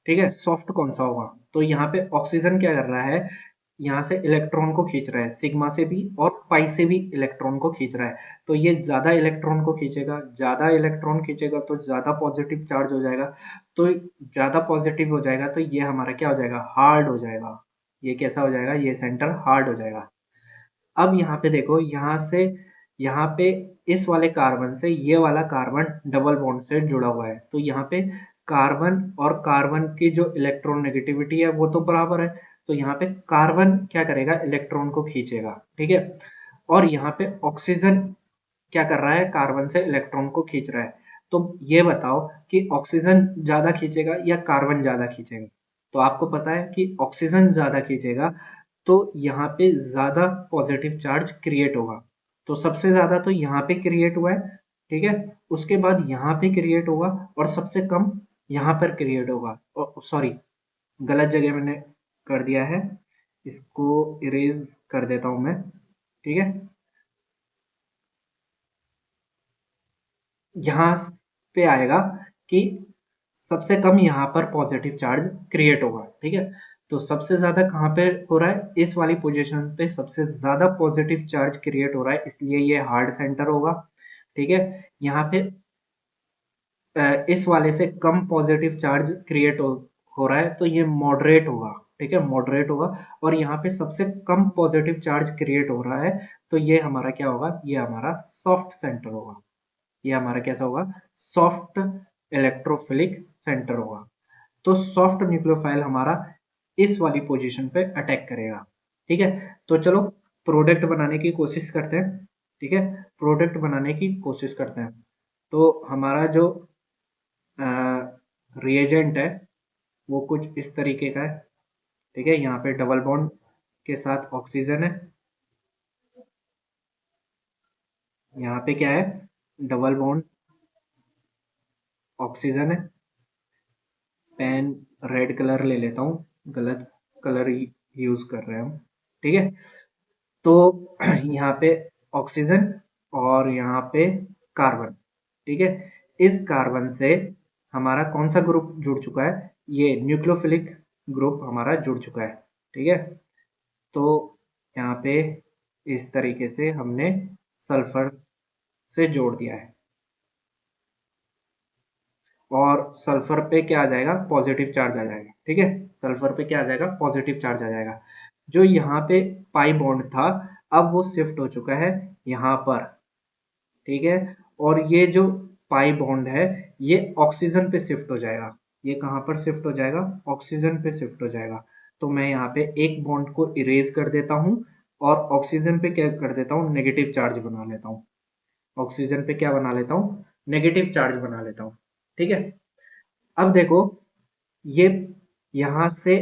ठीक है, सॉफ्ट कौन सा होगा। तो यहाँ पे ऑक्सीजन क्या कर रहा है, यहाँ से इलेक्ट्रॉन को खींच रहा है, सिग्मा से भी और पाई से भी इलेक्ट्रॉन को खींच रहा है। तो ये ज्यादा इलेक्ट्रॉन को खींचेगा, ज्यादा इलेक्ट्रॉन खींचेगा तो ज्यादा पॉजिटिव चार्ज हो जाएगा। तो ज्यादा पॉजिटिव हो जाएगा तो ये हमारा क्या हो जाएगा, हार्ड हो जाएगा। ये कैसा हो जाएगा, ये सेंटर हार्ड हो जाएगा। अब यहाँ पे देखो, यहाँ से यहाँ पे इस वाले कार्बन से ये वाला कार्बन डबल बॉन्ड से जुड़ा हुआ है। तो यहाँ पे कार्बन और कार्बन की जो इलेक्ट्रॉन नेगेटिविटी है वो तो बराबर है। तो यहाँ पे कार्बन क्या करेगा, इलेक्ट्रॉन को खींचेगा। ठीक है, और यहाँ पे ऑक्सीजन क्या कर रहा है, कार्बन से इलेक्ट्रॉन को खींच रहा है। तो ये बताओ कि ऑक्सीजन ज्यादा खींचेगा या कार्बन ज्यादा खींचेगा। तो आपको पता है कि ऑक्सीजन ज्यादा खींचेगा, तो यहाँ पे ज्यादा पॉजिटिव चार्ज क्रिएट होगा। तो सबसे ज्यादा तो यहाँ पे क्रिएट हुआ है। ठीक है, उसके बाद यहाँ पे क्रिएट होगा और सबसे कम यहाँ पर क्रिएट होगा। सॉरी, गलत जगह मैंने कर दिया है, इसको इरेज कर देता हूं मैं। ठीक है, यहाँ पे आएगा कि सबसे कम यहाँ पर पॉजिटिव चार्ज क्रिएट होगा। ठीक है, तो सबसे ज्यादा कहाँ पे हो रहा है, इस वाली पोजीशन पे सबसे ज्यादा पॉजिटिव चार्ज क्रिएट हो रहा है, इसलिए ये हार्ड सेंटर होगा। ठीक है, यहाँ पे इस वाले से कम पॉजिटिव चार्ज क्रिएट हो रहा है तो ये मॉडरेट होगा। ठीक है, मॉडरेट होगा। और यहाँ पे सबसे कम पॉजिटिव चार्ज क्रिएट हो रहा है तो ये हमारा क्या होगा, ये हमारा सॉफ्ट सेंटर होगा। ये हमारा कैसा होगा, सॉफ्ट इलेक्ट्रोफिलिक सेंटर होगा। तो सॉफ्ट न्यूक्लियोफाइल हमारा इस वाली पोजीशन पे अटैक करेगा। ठीक है, तो चलो प्रोडक्ट बनाने की कोशिश करते हैं। ठीक है, प्रोडक्ट बनाने की कोशिश करते हैं। तो हमारा जो रिएजेंट है वो कुछ इस तरीके का है। ठीक है, यहाँ पे डबल बॉन्ड के साथ ऑक्सीजन है, यहाँ पे क्या है, डबल बॉन्ड ऑक्सीजन है। पेन रेड कलर ले लेता हूँ, गलत कलर यूज कर रहे हैं हम। ठीक है, तो यहाँ पे ऑक्सीजन और यहाँ पे कार्बन। ठीक है, इस कार्बन से हमारा कौन सा ग्रुप जुड़ चुका है, ये न्यूक्लियोफिलिक ग्रुप हमारा जुड़ चुका है। ठीक है, तो यहाँ पे इस तरीके से हमने सल्फर से जोड़ दिया है और सल्फर पे क्या आ जाएगा, पॉजिटिव चार्ज आ जाएगा। ठीक है, सल्फर पे क्या आ जाएगा, पॉजिटिव चार्ज आ जाएगा। जो यहाँ पे पाई बॉन्ड था अब वो शिफ्ट हो चुका है यहाँ पर। ठीक है, और ये जो पाई बॉन्ड है ये ऑक्सीजन पे शिफ्ट हो जाएगा। ये कहाँ पर शिफ्ट हो जाएगा, ऑक्सीजन पे शिफ्ट हो जाएगा। तो मैं यहाँ पे एक बॉन्ड को इरेज कर देता हूँ और ऑक्सीजन पे क्या कर देता हूँ, नेगेटिव चार्ज बना लेता हूँ। ऑक्सीजन पे क्या बना लेता हूँ, नेगेटिव चार्ज बना लेता हूँ। ठीक है, अब देखो ये यहाँ से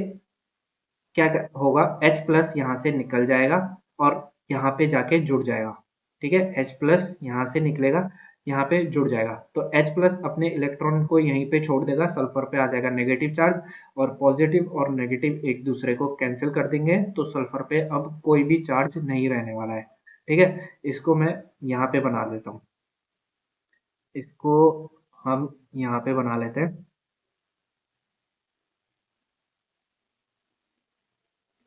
क्या होगा, H+ यहाँ से निकल जाएगा और यहाँ पे जाके जुड़ जाएगा। ठीक है, H+ यहाँ से निकलेगा, यहाँ पे जुड़ जाएगा। तो H+ अपने इलेक्ट्रॉन को यहीं पे छोड़ देगा, सल्फर पे आ जाएगा नेगेटिव चार्ज, और पॉजिटिव और नेगेटिव एक दूसरे को कैंसिल कर देंगे, तो सल्फर पे अब कोई भी चार्ज नहीं रहने वाला है। ठीक है, इसको मैं यहाँ पे बना देता हूँ, इसको हम यहाँ पे बना लेते हैं।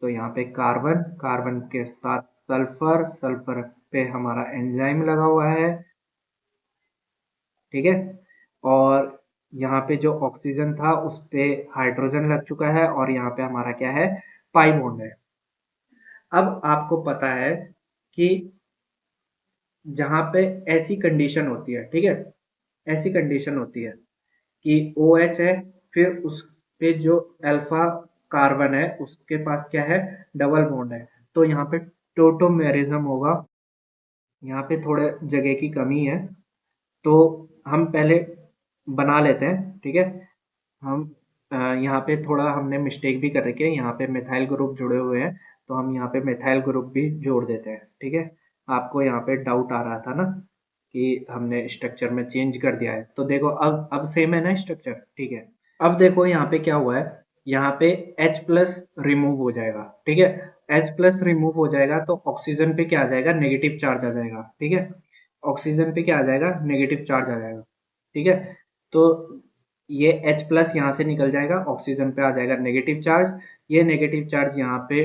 तो यहाँ पे कार्बन, कार्बन के साथ सल्फर, सल्फर पे हमारा एंजाइम लगा हुआ है। ठीक है, और यहाँ पे जो ऑक्सीजन था उस पे हाइड्रोजन लग चुका है, और यहाँ पे हमारा क्या है, पाई बॉन्ड है। अब आपको पता है कि जहाँ पे ऐसी कंडीशन होती है, ठीक है, ऐसी कंडीशन होती है कि OH है, फिर उस पे जो अल्फा कार्बन है उसके पास क्या है, डबल बॉन्ड है, तो यहाँ पे टोटोमेरिज्म होगा। यहाँ पे थोड़े जगह की कमी है, तो हम पहले बना लेते हैं। ठीक है, हम यहाँ पे थोड़ा हमने मिस्टेक भी कर रखी है, यहाँ पे मिथाइल ग्रुप जुड़े हुए हैं, तो हम यहाँ पे मिथाइल ग्रुप भी जोड़ देते हैं। ठीक है, आपको यहाँ पे डाउट आ रहा था ना कि हमने स्ट्रक्चर में चेंज कर दिया है, तो देखो अब सेम है ना स्ट्रक्चर। ठीक है, अब देखो यहाँ पे क्या हुआ है, यहाँ पे H+ रिमूव हो जाएगा। ठीक है, H+ रिमूव हो जाएगा तो ऑक्सीजन पे क्या आ जाएगा, नेगेटिव चार्ज आ जाएगा। ठीक है, ऑक्सीजन पे क्या आ जाएगा, नेगेटिव चार्ज आ जाएगा। ठीक है, तो ये H+ यहाँ से निकल जाएगा, ऑक्सीजन पे आ जाएगा नेगेटिव चार्ज। ये नेगेटिव चार्ज यहाँ पे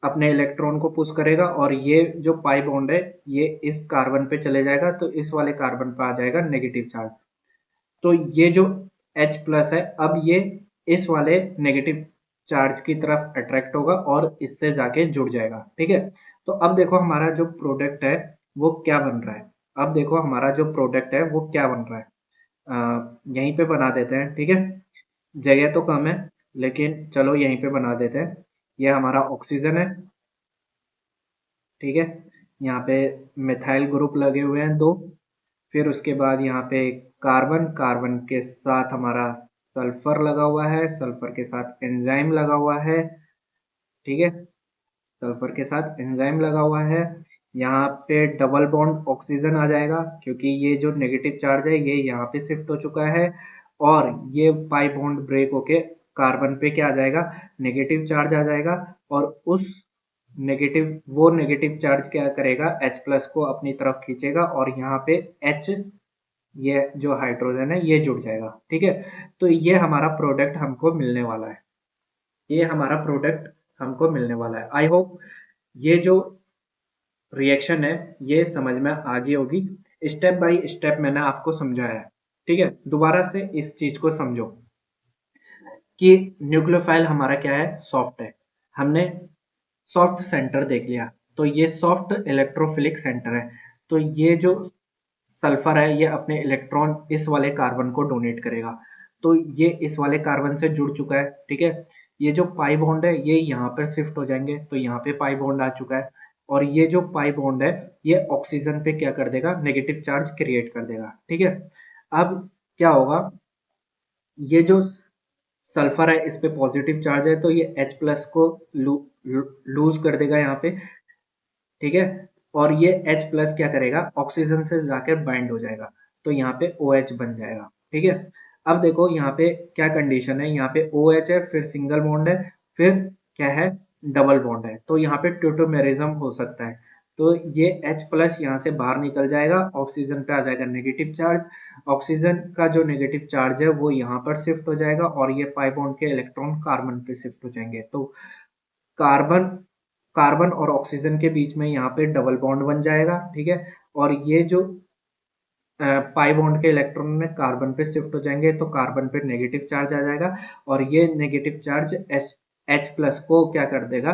अपने इलेक्ट्रॉन को पुश करेगा, और ये जो पाई बॉन्ड है ये इस कार्बन पे चले जाएगा, तो इस वाले कार्बन पे आ जाएगा नेगेटिव चार्ज। तो ये जो H+ है, अब ये इस वाले नेगेटिव चार्ज की तरफ अट्रैक्ट होगा और इससे जाके जुड़ जाएगा। ठीक है, तो अब देखो हमारा जो प्रोडक्ट है वो क्या बन रहा है। अब देखो हमारा जो प्रोडक्ट है वो क्या बन रहा है, यहीं पे बना देते हैं। ठीक है, जगह तो कम है, लेकिन चलो यहीं पे बना देते हैं। ये हमारा ऑक्सीजन है। ठीक है, यहाँ पे मिथाइल ग्रुप लगे हुए हैं दो, फिर उसके बाद यहाँ पे कार्बन, कार्बन के साथ हमारा सल्फर लगा हुआ है, सल्फर के साथ एंजाइम लगा हुआ है। ठीक है, सल्फर के साथ एंजाइम लगा हुआ है। यहाँ पे डबल बॉन्ड ऑक्सीजन आ जाएगा, क्योंकि ये जो नेगेटिव चार्ज है ये यहाँ पे शिफ्ट हो चुका है, और ये पाई बॉन्ड ब्रेक होके कार्बन पे क्या आ जाएगा, नेगेटिव चार्ज आ जाएगा, और उस नेगेटिव वो नेगेटिव चार्ज क्या करेगा, H+ को अपनी तरफ खींचेगा, और यहाँ पे H, ये जो हाइड्रोजन है ये जुड़ जाएगा। ठीक है, तो ये हमारा प्रोडक्ट हमको मिलने वाला है, ये हमारा प्रोडक्ट हमको मिलने वाला है। आई होप ये जो रिएक्शन है ये समझ में आ गई होगी। स्टेप बाय स्टेप मैंने आपको समझाया है। ठीक है, दोबारा से इस चीज को समझो कि न्यूक्लियोफाइल हमारा क्या है, सॉफ्ट है। हमने सॉफ्ट सेंटर देख लिया, तो ये सॉफ्ट इलेक्ट्रोफिलिक सेंटर है। तो ये जो सल्फर है ये अपने इलेक्ट्रॉन इस वाले कार्बन को डोनेट करेगा, तो ये इस वाले कार्बन से जुड़ चुका है। ठीक है, ये जो पाई बॉन्ड है ये यहाँ पर शिफ्ट हो जाएंगे, तो यहाँ पे पाई बॉन्ड आ चुका है, और ये जो पाई बॉन्ड है ये ऑक्सीजन पे क्या कर देगा, नेगेटिव चार्ज क्रिएट कर देगा। ठीक है, अब क्या होगा, ये जो सल्फर है इस पे पॉजिटिव चार्ज है, तो ये H+ को लूज कर देगा यहाँ पे। ठीक है, और ये H+ क्या करेगा, ऑक्सीजन से जाकर बाइंड हो जाएगा, तो यहाँ पे OH बन जाएगा। ठीक है, अब देखो यहाँ पे क्या कंडीशन है, यहाँ पे OH है, फिर सिंगल बॉन्ड है, फिर क्या है, डबल बॉन्ड है, तो यहाँ पे ट्यूटोमेरिज्म हो सकता है। तो ये H+ यहाँ से बाहर निकल जाएगा, ऑक्सीजन पे आ जाएगा नेगेटिव चार्ज, ऑक्सीजन का जो नेगेटिव चार्ज है वो यहाँ पर शिफ्ट हो जाएगा, और ये पाई बॉन्ड के इलेक्ट्रॉन कार्बन पे शिफ्ट हो जाएंगे, तो कार्बन कार्बन और ऑक्सीजन के बीच में यहाँ पे डबल बॉन्ड बन जाएगा। ठीक है, और ये जो पाई बॉन्ड के इलेक्ट्रॉन में कार्बन पे शिफ्ट हो जाएंगे, तो कार्बन पे नेगेटिव चार्ज आ जाएगा, और ये नेगेटिव चार्ज H+ को क्या कर देगा,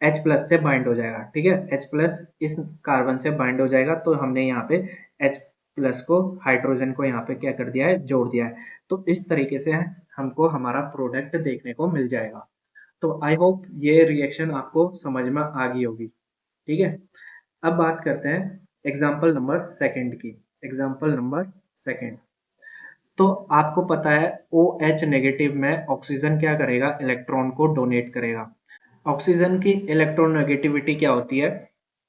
H+ से बाइंड हो जाएगा। ठीक है, H+ इस कार्बन से बाइंड हो जाएगा, तो हमने यहाँ पे H+ को, हाइड्रोजन को यहाँ पे क्या कर दिया है, जोड़ दिया है। तो इस तरीके से हमको हमारा प्रोडक्ट देखने को मिल जाएगा। तो आई होप ये रिएक्शन आपको समझ में आ गई होगी। ठीक है, अब बात करते हैं एग्जाम्पल नंबर सेकंड की। एग्जाम्पल नंबर सेकंड, तो आपको पता है OH नेगेटिव में ऑक्सीजन क्या करेगा, इलेक्ट्रॉन को डोनेट करेगा। ऑक्सीजन की इलेक्ट्रोनेगेटिविटी क्या होती है,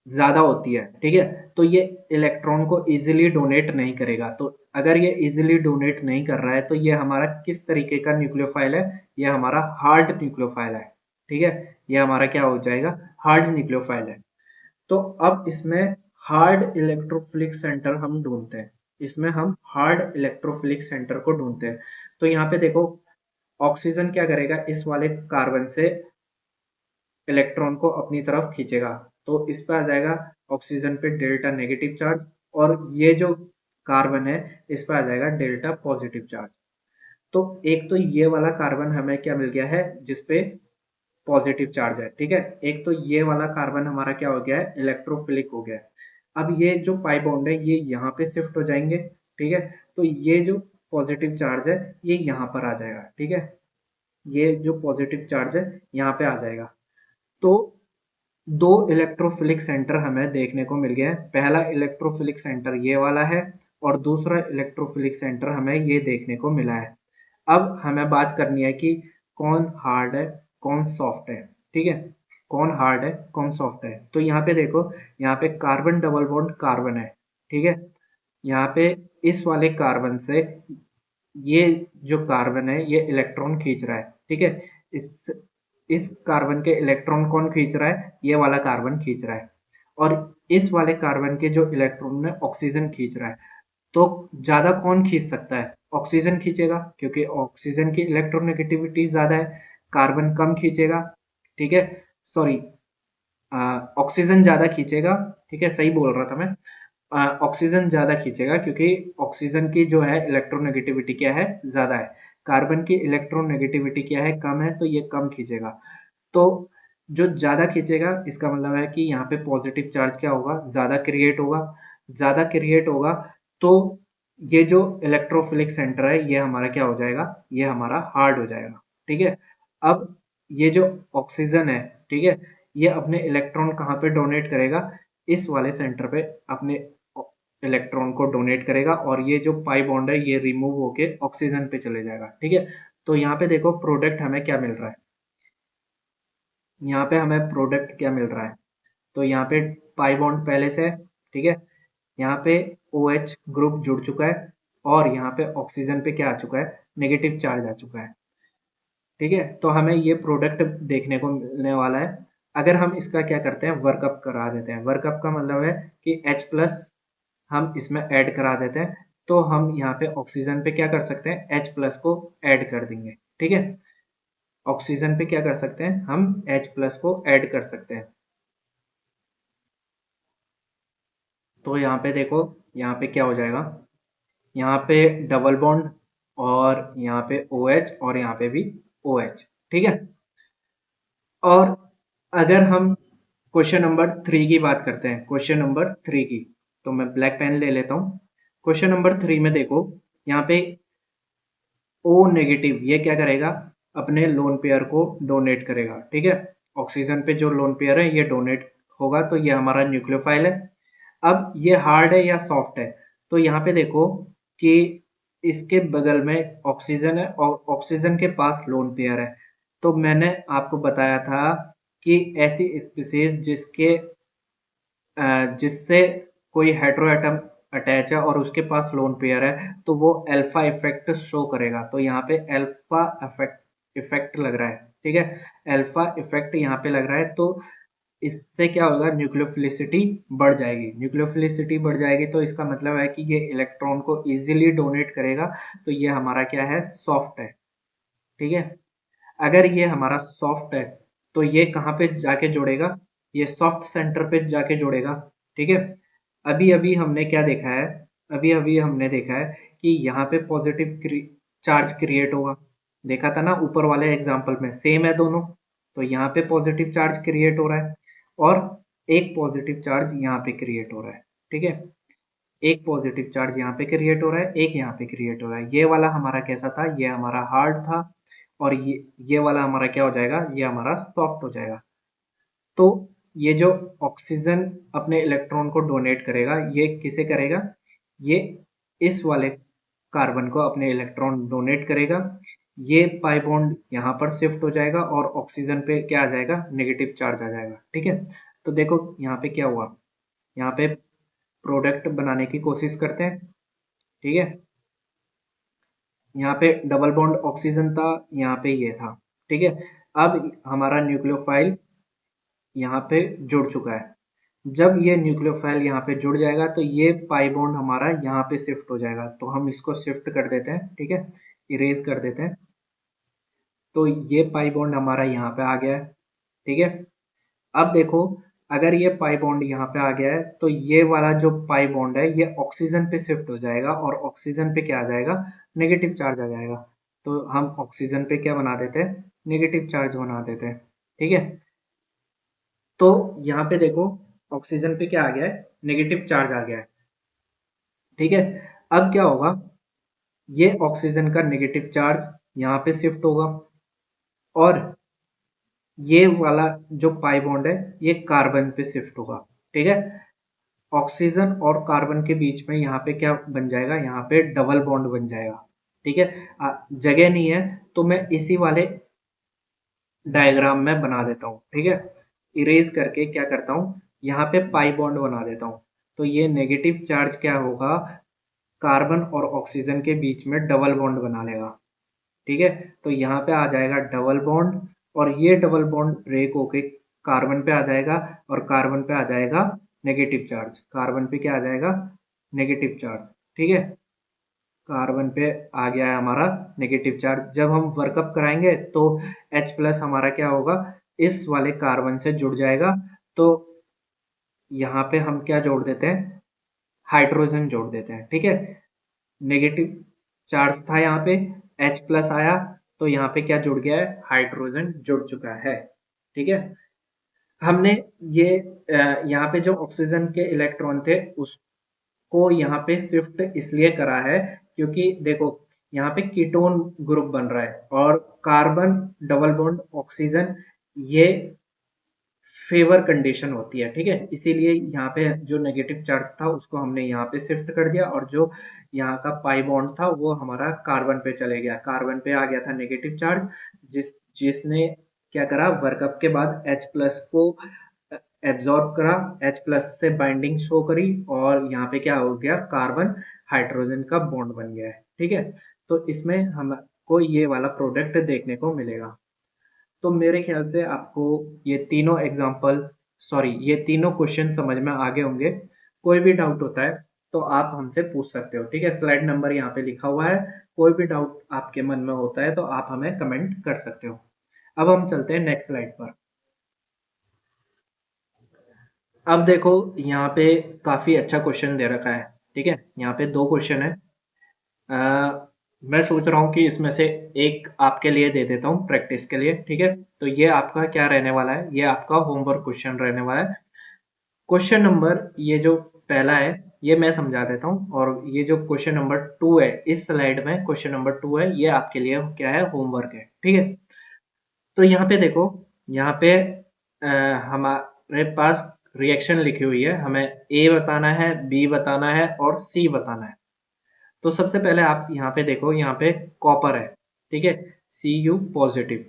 ज़्यादा होती है, ठीक है। तो ये इलेक्ट्रॉन को इजीली डोनेट नहीं करेगा। तो अगर ये इजीली डोनेट नहीं कर रहा है तो ये हमारा किस तरीके का न्यूक्लियोफाइल है, ये हमारा हार्ड न्यूक्लियोफाइल है, ठीक है। ये हमारा क्या हो जाएगा, हार्ड न्यूक्लियोफाइल है। तो अब इसमें हार्ड इलेक्ट्रोफिलिक सेंटर हम ढूंढते हैं, इसमें हम हार्ड इलेक्ट्रोफिलिक सेंटर को ढूंढते हैं। तो यहाँ पे देखो, ऑक्सीजन क्या करेगा, इस वाले कार्बन से इलेक्ट्रॉन को अपनी तरफ खींचेगा। तो इस पे आ जाएगा ऑक्सीजन पे डेल्टा नेगेटिव चार्ज, और ये जो कार्बन है इस पे आ जाएगा डेल्टा पॉजिटिव चार्ज। तो एक तो ये वाला कार्बन हमें क्या मिल गया है, जिसपे पॉजिटिव चार्ज है, ठीक है। एक तो ये वाला कार्बन हमारा क्या हो गया है, इलेक्ट्रोफिलिक हो गया है। अब ये जो पाई बॉन्ड है ये यहाँ पे शिफ्ट हो जाएंगे, ठीक है। तो ये जो पॉजिटिव चार्ज है ये यहाँ पर आ जाएगा, ठीक है। ये जो पॉजिटिव चार्ज है यहाँ पे आ जाएगा। तो दो इलेक्ट्रोफिलिक सेंटर हमें देखने को मिल गया है। पहला इलेक्ट्रोफिलिक सेंटर ये वाला है, और दूसरा इलेक्ट्रोफिलिक सेंटर हमें ये देखने को मिला है। अब हमें बात करनी है कि कौन हार्ड है कौन सॉफ्ट है, ठीक है। कौन हार्ड है कौन सॉफ्ट है। तो यहाँ पे देखो, यहाँ पे कार्बन डबल बॉन्ड कार्बन है, ठीक है। यहाँ पे इस वाले कार्बन से ये जो कार्बन है ये इलेक्ट्रॉन खींच रहा है, ठीक है। इस इस कार्बन के इलेक्ट्रॉन कौन खींच रहा है, ये वाला कार्बन खींच रहा है। और इस वाले कार्बन के जो इलेक्ट्रॉन है ऑक्सीजन खींच रहा है। तो ज्यादा कौन खींच सकता है, ऑक्सीजन खींचेगा, क्योंकि ऑक्सीजन की इलेक्ट्रोनेगेटिविटी ज्यादा है। कार्बन कम खींचेगा, ठीक है। सॉरी, ऑक्सीजन ज्यादा खींचेगा, ठीक है, सही बोल रहा था मैं। ऑक्सीजन ज्यादा खींचेगा क्योंकि ऑक्सीजन की जो है इलेक्ट्रोनेगेटिविटी क्या है, ज्यादा है। कार्बन की इलेक्ट्रोनेगेटिविटी क्या है, कम है, तो ये कम खींचेगा। तो जो ज्यादा खींचेगा इसका मतलब है कि यहाँ पे पॉजिटिव चार्ज क्या होगा, ज्यादा क्रिएट होगा। ज्यादा क्रिएट होगा तो ये जो इलेक्ट्रोफिलिक सेंटर है ये हमारा क्या हो जाएगा, ये हमारा हार्ड हो जाएगा, ठीक है। अब ये जो ऑक्सीजन है, ठीक है, ये अपने इलेक्ट्रॉन कहाँ पे डोनेट करेगा, इस वाले सेंटर पे अपने इलेक्ट्रॉन को डोनेट करेगा, और ये जो पाई बॉन्ड है ये रिमूव होके ऑक्सीजन पे चले जाएगा, ठीक है। तो यहाँ पे देखो प्रोडक्ट हमें क्या मिल रहा है, यहाँ पे हमें प्रोडक्ट क्या मिल रहा है। तो यहाँ पे पाई बॉन्ड पहले से है, ठीक है। यहाँ पे OH ग्रुप जुड़ चुका है, और यहाँ पे ऑक्सीजन पे क्या आ चुका है, नेगेटिव चार्ज आ चुका है, ठीक है। तो हमें ये प्रोडक्ट देखने को मिलने वाला है। अगर हम इसका क्या करते हैं, वर्कअप करा देते हैं। वर्कअप का मतलब है कि H प्लस हम इसमें ऐड करा देते हैं। तो हम यहाँ पे ऑक्सीजन पे क्या कर सकते हैं, H प्लस को ऐड कर देंगे, ठीक है। ऑक्सीजन पे क्या कर सकते हैं, हम H प्लस को ऐड कर सकते हैं। तो यहाँ पे देखो, यहाँ पे क्या हो जाएगा, यहाँ पे डबल बॉन्ड, और यहाँ पे OH, और यहाँ पे भी OH, ठीक है। और अगर हम क्वेश्चन नंबर 3 की बात करते हैं, क्वेश्चन नंबर 3 की, तो मैं ब्लैक पेन ले लेता हूँ। क्वेश्चन नंबर 3 में देखो, यहाँ पे O नेगेटिव ये क्या करेगा, अपने लोन पेयर को डोनेट करेगा, ठीक है। ऑक्सीजन पे जो लोन पेयर है ये डोनेट होगा, तो ये हमारा न्यूक्लियोफाइल है। अब ये हार्ड है या सॉफ्ट है, तो यहाँ पे देखो कि इसके बगल में ऑक्सीजन है, और ऑक्सीजन के पास लोन पेयर है। तो मैंने आपको बताया था कि ऐसी स्पीसीज जिससे कोई हेटेरोएटम अटैच है और उसके पास लोन पेयर है, तो वो अल्फा इफेक्ट शो करेगा। तो यहाँ पे अल्फा इफेक्ट इफेक्ट लग रहा है, ठीक है। अल्फा इफेक्ट यहाँ पे लग रहा है, तो इससे क्या होगा, न्यूक्लियोफिलिसिटी बढ़ जाएगी। न्यूक्लियोफिलिसिटी बढ़ जाएगी तो इसका मतलब है कि ये इलेक्ट्रॉन को इजीली डोनेट करेगा। तो ये हमारा क्या है, सॉफ्ट है, ठीक है। अगर ये हमारा सॉफ्ट है तो ये कहाँ पे जाके जुड़ेगा, ये सॉफ्ट सेंटर पे जाके जुड़ेगा, ठीक है। अभी अभी हमने क्या देखा है, अभी अभी हमने देखा है कि यहाँ पे पॉजिटिव चार्ज क्रिएट होगा। देखा था ना ऊपर वाले एग्जाम्पल में, सेम है दोनों। तो यहाँ पे पॉजिटिव चार्ज क्रिएट हो रहा है, और एक पॉजिटिव चार्ज यहाँ पे क्रिएट हो रहा है, ठीक है। एक पॉजिटिव चार्ज यहाँ पे क्रिएट हो रहा है, एक यहाँ पे क्रिएट हो रहा है। ये वाला हमारा कैसा था, ये हमारा हार्ड था, और ये वाला हमारा क्या हो जाएगा, ये हमारा सॉफ्ट हो जाएगा। तो ये जो ऑक्सीजन अपने इलेक्ट्रॉन को डोनेट करेगा, ये किसे करेगा, ये इस वाले कार्बन को अपने इलेक्ट्रॉन डोनेट करेगा। ये पाई बॉन्ड यहाँ पर शिफ्ट हो जाएगा और ऑक्सीजन पे क्या आ जाएगा, नेगेटिव चार्ज आ जाएगा। ठीक है, तो देखो यहाँ पे क्या हुआ, यहाँ पे प्रोडक्ट बनाने की कोशिश करते हैं। ठीक है, यहाँ पे डबल बॉन्ड ऑक्सीजन था, यहाँ पे ये था। ठीक है, अब हमारा न्यूक्लियोफाइल यहाँ पे जुड़ चुका है। जब ये न्यूक्लियोफाइल यहाँ पे जुड़ जाएगा तो ये पाई बॉन्ड हमारा यहाँ पे शिफ्ट हो जाएगा। तो हम इसको शिफ्ट कर देते हैं। ठीक है, इरेज कर देते हैं। तो ये पाई बॉन्ड हमारा यहाँ पे आ गया है। ठीक है, अब देखो अगर ये पाई बॉन्ड यहाँ पे आ गया है तो ये वाला जो पाई बॉन्ड है ये ऑक्सीजन पे शिफ्ट हो जाएगा और ऑक्सीजन पे क्या आ जाएगा, नेगेटिव चार्ज आ जाएगा। तो हम ऑक्सीजन पे क्या बना देते हैं, नेगेटिव चार्ज बना देते हैं। ठीक है, तो यहाँ पे देखो ऑक्सीजन पे क्या आ गया है, नेगेटिव चार्ज आ गया है। ठीक है, अब क्या होगा, ये ऑक्सीजन का नेगेटिव चार्ज यहाँ पे शिफ्ट होगा और ये वाला जो पाई बॉन्ड है ये कार्बन पे शिफ्ट होगा। ठीक है, ऑक्सीजन और कार्बन के बीच में यहाँ पे क्या बन जाएगा, यहाँ पे डबल बॉन्ड बन जाएगा। ठीक है, जगह नहीं है तो मैं इसी वाले डायग्राम में बना देता हूँ। ठीक है, इरेज करके क्या करता हूँ, यहाँ पे पाई बॉन्ड बना देता हूँ। तो ये नेगेटिव चार्ज क्या होगा, कार्बन और ऑक्सीजन के बीच में डबल बॉन्ड बना लेगा। ठीक है, तो यहाँ पे आ जाएगा डबल बॉन्ड और ये डबल बॉन्ड ब्रेक होके कार्बन पे आ जाएगा और कार्बन पे आ जाएगा नेगेटिव चार्ज। कार्बन पे क्या आ जाएगा, नेगेटिव चार्ज। ठीक है, कार्बन पे आ गया है हमारा नेगेटिव चार्ज। जब हम वर्कअप कराएंगे तो H प्लस हमारा क्या होगा, इस वाले कार्बन से जुड़ जाएगा। तो यहाँ पे हम क्या जोड़ देते हैं, हाइड्रोजन जोड़ देते हैं। ठीक है, नेगेटिव चार्ज था यहाँ पे, H प्लस आया तो यहाँ पे क्या जुड़ गया है, हाइड्रोजन जुड़ चुका है। ठीक है, हमने ये यहाँ पे जो ऑक्सीजन के इलेक्ट्रॉन थे उसको यहाँ पे शिफ्ट इसलिए करा है क्योंकि देखो यहाँ पे कीटोन ग्रुप बन रहा है और कार्बन डबल बॉन्ड ऑक्सीजन ये फेवर कंडीशन होती है। ठीक है, इसीलिए यहाँ पे जो नेगेटिव चार्ज था उसको हमने यहाँ पे शिफ्ट कर दिया और जो यहाँ का पाई बॉन्ड था वो हमारा कार्बन पे चले गया। कार्बन पे आ गया था नेगेटिव चार्ज, जिसने क्या करा, वर्कअप के बाद H प्लस को एब्जॉर्ब करा, H प्लस से बाइंडिंग शो करी और यहाँ पे क्या हो गया, कार्बन हाइड्रोजन का बॉन्ड बन गया है। ठीक है, तो इसमें हमको ये वाला प्रोडक्ट देखने को मिलेगा। तो मेरे ख्याल से आपको ये तीनों एग्जाम्पल, सॉरी ये तीनों क्वेश्चन समझ में आ गए होंगे। कोई भी डाउट होता है तो आप हमसे पूछ सकते हो। ठीक है, स्लाइड नंबर यहाँ पे लिखा हुआ है, कोई भी डाउट आपके मन में होता है तो आप हमें कमेंट कर सकते हो। अब हम चलते हैं नेक्स्ट स्लाइड पर। अब देखो यहाँ पे काफी अच्छा क्वेश्चन दे रखा है। ठीक है, यहाँ पे दो क्वेश्चन है। मैं सोच रहा हूँ कि इसमें से एक आपके लिए दे देता हूँ प्रैक्टिस के लिए। ठीक है, तो ये आपका क्या रहने वाला है, ये आपका होमवर्क क्वेश्चन रहने वाला है। क्वेश्चन नंबर ये जो पहला है ये मैं समझा देता हूँ और ये जो क्वेश्चन नंबर 2 है इस स्लाइड में, क्वेश्चन नंबर 2 है, ये आपके लिए क्या है, होमवर्क है। ठीक है, तो यहाँ पे देखो, यहाँ पे हमारे पास रिएक्शन लिखी हुई है, हमें ए बताना है, बी बताना है और सी बताना है। तो सबसे पहले आप यहाँ पे देखो, यहाँ पे कॉपर है। ठीक है, Cu पॉजिटिव।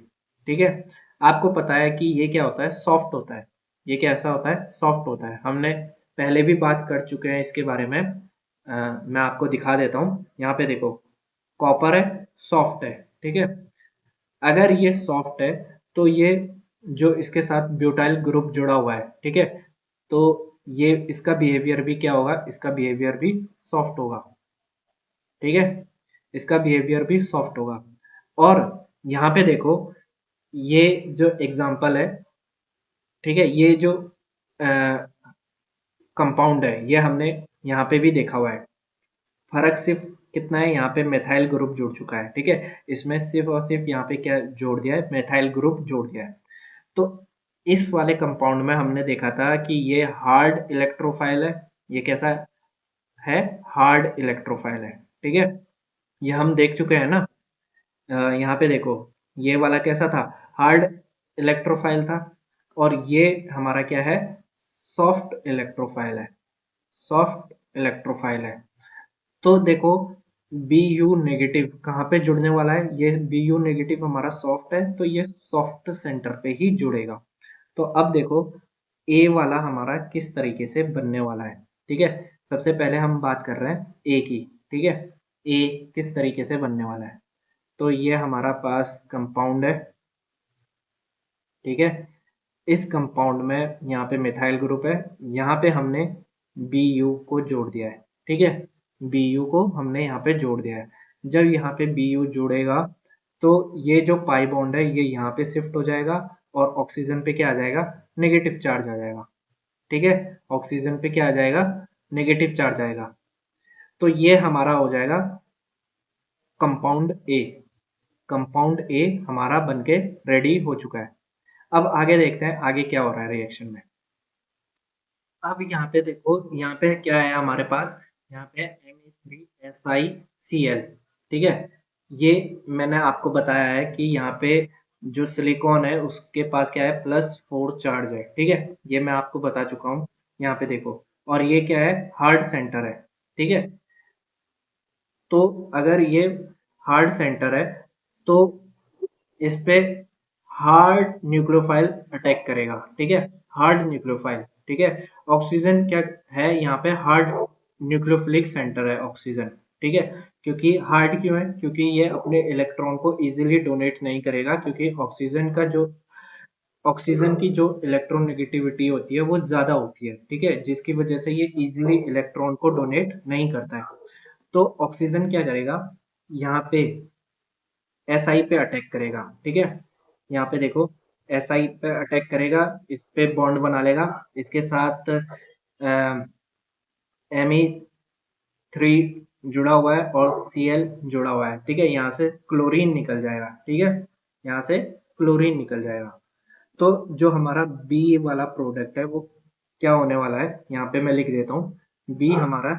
ठीक है, आपको पता है कि ये क्या होता है, सॉफ्ट होता है। ये कैसा होता है, सॉफ्ट होता है। हमने पहले भी बात कर चुके हैं इसके बारे में। मैं आपको दिखा देता हूँ। यहाँ पे देखो कॉपर है, सॉफ्ट है। ठीक है, अगर ये सॉफ्ट है तो ये जो इसके साथ ब्यूटाइल ग्रुप जुड़ा हुआ है, ठीक है, तो ये इसका बिहेवियर भी क्या होगा, इसका बिहेवियर भी सॉफ्ट होगा। ठीक है, इसका बिहेवियर भी सॉफ्ट होगा। और यहाँ पे देखो ये जो एग्जाम्पल है, ठीक है, ये जो कंपाउंड है ये हमने यहाँ पे भी देखा हुआ है। फर्क सिर्फ कितना है, यहाँ पे मेथाइल ग्रुप जुड़ चुका है। ठीक है, इसमें सिर्फ और सिर्फ यहाँ पे क्या जोड़ दिया है, मेथाइल ग्रुप जोड़ दिया है। तो इस वाले कंपाउंड में हमने देखा था कि ये हार्ड इलेक्ट्रोफाइल है। ये कैसा है, हार्ड इलेक्ट्रोफाइल है। ठीक है, ये हम देख चुके हैं ना। यहाँ पे देखो ये वाला कैसा था, हार्ड इलेक्ट्रोफाइल था और ये हमारा क्या है, सॉफ्ट इलेक्ट्रोफाइल है। सॉफ्ट इलेक्ट्रोफाइल है। तो देखो बी यू नेगेटिव कहाँ पे जुड़ने वाला है, ये बी यू नेगेटिव हमारा सॉफ्ट है तो ये सॉफ्ट सेंटर पे ही जुड़ेगा। तो अब देखो ए वाला हमारा किस तरीके से बनने वाला है। ठीक है, सबसे पहले हम बात कर रहे हैं ए की। ठीक है, ए किस तरीके से बनने वाला है, तो ये हमारा पास कंपाउंड है। ठीक है, इस कंपाउंड में यहाँ पे मिथाइल ग्रुप है, यहाँ पे हमने बी यू को जोड़ दिया है। ठीक है, बी यू को हमने यहाँ पे जोड़ दिया है। जब यहाँ पे बी यू जुड़ेगा तो ये जो पाई बॉन्ड है ये यहाँ पे शिफ्ट हो जाएगा और ऑक्सीजन पे क्या आ जाएगा, नेगेटिव चार्ज आ जाएगा। ठीक है, ऑक्सीजन पे क्या आ जाएगा, नेगेटिव चार्ज आएगा। तो ये हमारा हो जाएगा कंपाउंड ए। कंपाउंड ए हमारा बनके रेडी हो चुका है। अब आगे देखते हैं आगे क्या हो रहा है रिएक्शन में। अब यहाँ पे देखो, यहाँ पे क्या है हमारे पास, यहाँ पे Na3SiCl। ठीक है, ये मैंने आपको बताया है कि यहाँ पे जो सिलिकॉन है उसके पास क्या है, +4 चार्ज है। ठीक है, ये मैं आपको बता चुका हूँ। यहाँ पे देखो, और ये क्या है, हार्ड सेंटर है। ठीक है, तो अगर ये हार्ड सेंटर है तो इस पे हार्ड न्यूक्लियोफाइल अटैक करेगा। ठीक है, हार्ड न्यूक्लियोफाइल। ठीक है, ऑक्सीजन क्या है यहाँ पे, हार्ड न्यूक्लियोफिलिक सेंटर है ऑक्सीजन। ठीक है, क्योंकि हार्ड क्यों है, क्योंकि ये अपने इलेक्ट्रॉन को इजीली डोनेट नहीं करेगा, क्योंकि ऑक्सीजन की जो इलेक्ट्रोनेगेटिविटी होती है वो ज्यादा होती है। ठीक है, जिसकी वजह से ये इजीली इलेक्ट्रॉन को डोनेट नहीं करता है। तो ऑक्सीजन क्या करेगा, यहाँ पे SI पे अटैक करेगा। ठीक है, यहाँ पे देखो, SI पे अटैक करेगा, इस पे बॉन्ड बना लेगा, इसके साथ Me3 जुड़ा हुआ है और Cl जुड़ा हुआ है। ठीक है, यहाँ से क्लोरीन निकल जाएगा। ठीक है, यहाँ से क्लोरीन निकल जाएगा। तो जो हमारा बी वाला प्रोडक्ट है वो क्या होने वाला है, यहाँ पे मैं लिख देता हूँ। बी हमारा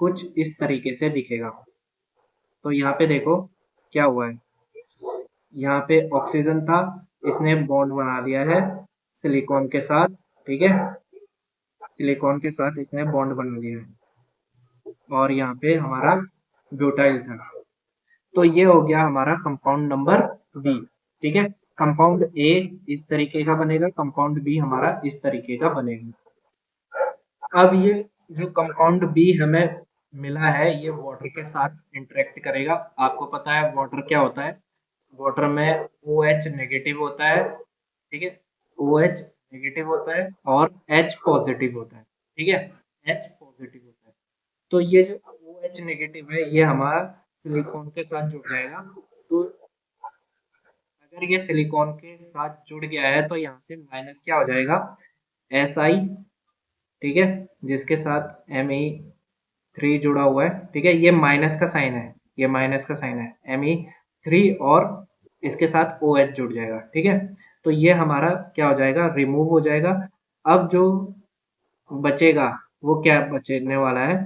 कुछ इस तरीके से दिखेगा। तो यहाँ पे देखो क्या हुआ है, यहाँ पे ऑक्सीजन था, इसने बॉन्ड बना लिया है सिलिकॉन के साथ। ठीक है, सिलिकॉन के साथ इसने बॉन्ड बना लिया है और यहाँ पे हमारा ब्यूटाइल था। तो ये हो गया हमारा कंपाउंड नंबर बी। ठीक है, कंपाउंड ए इस तरीके का बनेगा, कंपाउंड बी हमारा इस तरीके का बनेगा। अब ये जो कंपाउंड बी हमें मिला है ये वाटर के साथ इंटरेक्ट करेगा। आपको पता है वाटर क्या होता है, वाटर में OH नेगेटिव होता है। ठीक है, OH नेगेटिव होता है और H पॉजिटिव होता है। ठीक है, H पॉजिटिव होता है। तो ये जो OH नेगेटिव है ये हमारा सिलिकॉन के साथ जुड़ जाएगा। तो अगर ये सिलिकॉन के साथ जुड़ गया है तो यहाँ से माइनस क्या हो जाएगा, Si। ठीक है, जिसके साथ Me3 जुड़ा हुआ है। ठीक है, ये माइनस का साइन है, ये माइनस का साइन है Me3 और इसके साथ OH जुड़ जाएगा। ठीक है, तो ये हमारा क्या हो जाएगा, रिमूव हो जाएगा। अब जो बचेगा वो क्या बचने वाला है,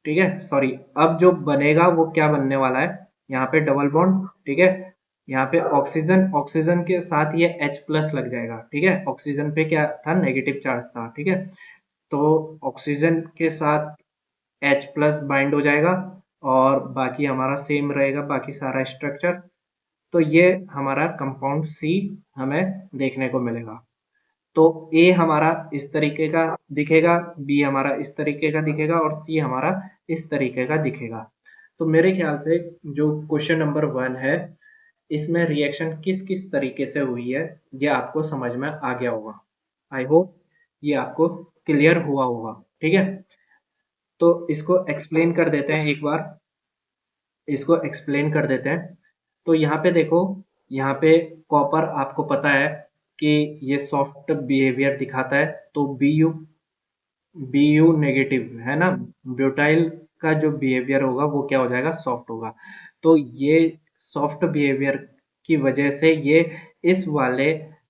ठीक है, सॉरी, अब जो बनेगा वो क्या बनने वाला है, यहाँ पे डबल बॉन्ड। ठीक है, यहाँ पे ऑक्सीजन, ऑक्सीजन के साथ ये H+ लग जाएगा। ठीक है, ऑक्सीजन पे क्या था, नेगेटिव चार्ज था। ठीक है, तो ऑक्सीजन के साथ H+ बाइंड हो जाएगा और बाकी हमारा सेम रहेगा, बाकी सारा स्ट्रक्चर। तो ये हमारा कंपाउंड सी हमें देखने को मिलेगा। तो ए हमारा इस तरीके का दिखेगा, बी हमारा इस तरीके का दिखेगा और सी हमारा इस तरीके का दिखेगा। तो मेरे ख्याल से जो क्वेश्चन नंबर 1 है इसमें रिएक्शन किस किस तरीके से हुई है ये आपको समझ में आ गया होगा। आई होप ये आपको क्लियर हुआ होगा। ठीक है, तो इसको एक्सप्लेन कर देते हैं एक बार, इसको एक्सप्लेन कर देते हैं। तो यहाँ पे देखो, यहाँ पे कॉपर आपको पता है कि ये सॉफ्ट बिहेवियर दिखाता है, तो बी यू नेगेटिव है ना, ब्यूटाइल का जो बिहेवियर होगा वो क्या हो जाएगा, सॉफ्ट होगा। तो ये सॉफ्ट बिहेवियर की वजह से ये इस वाले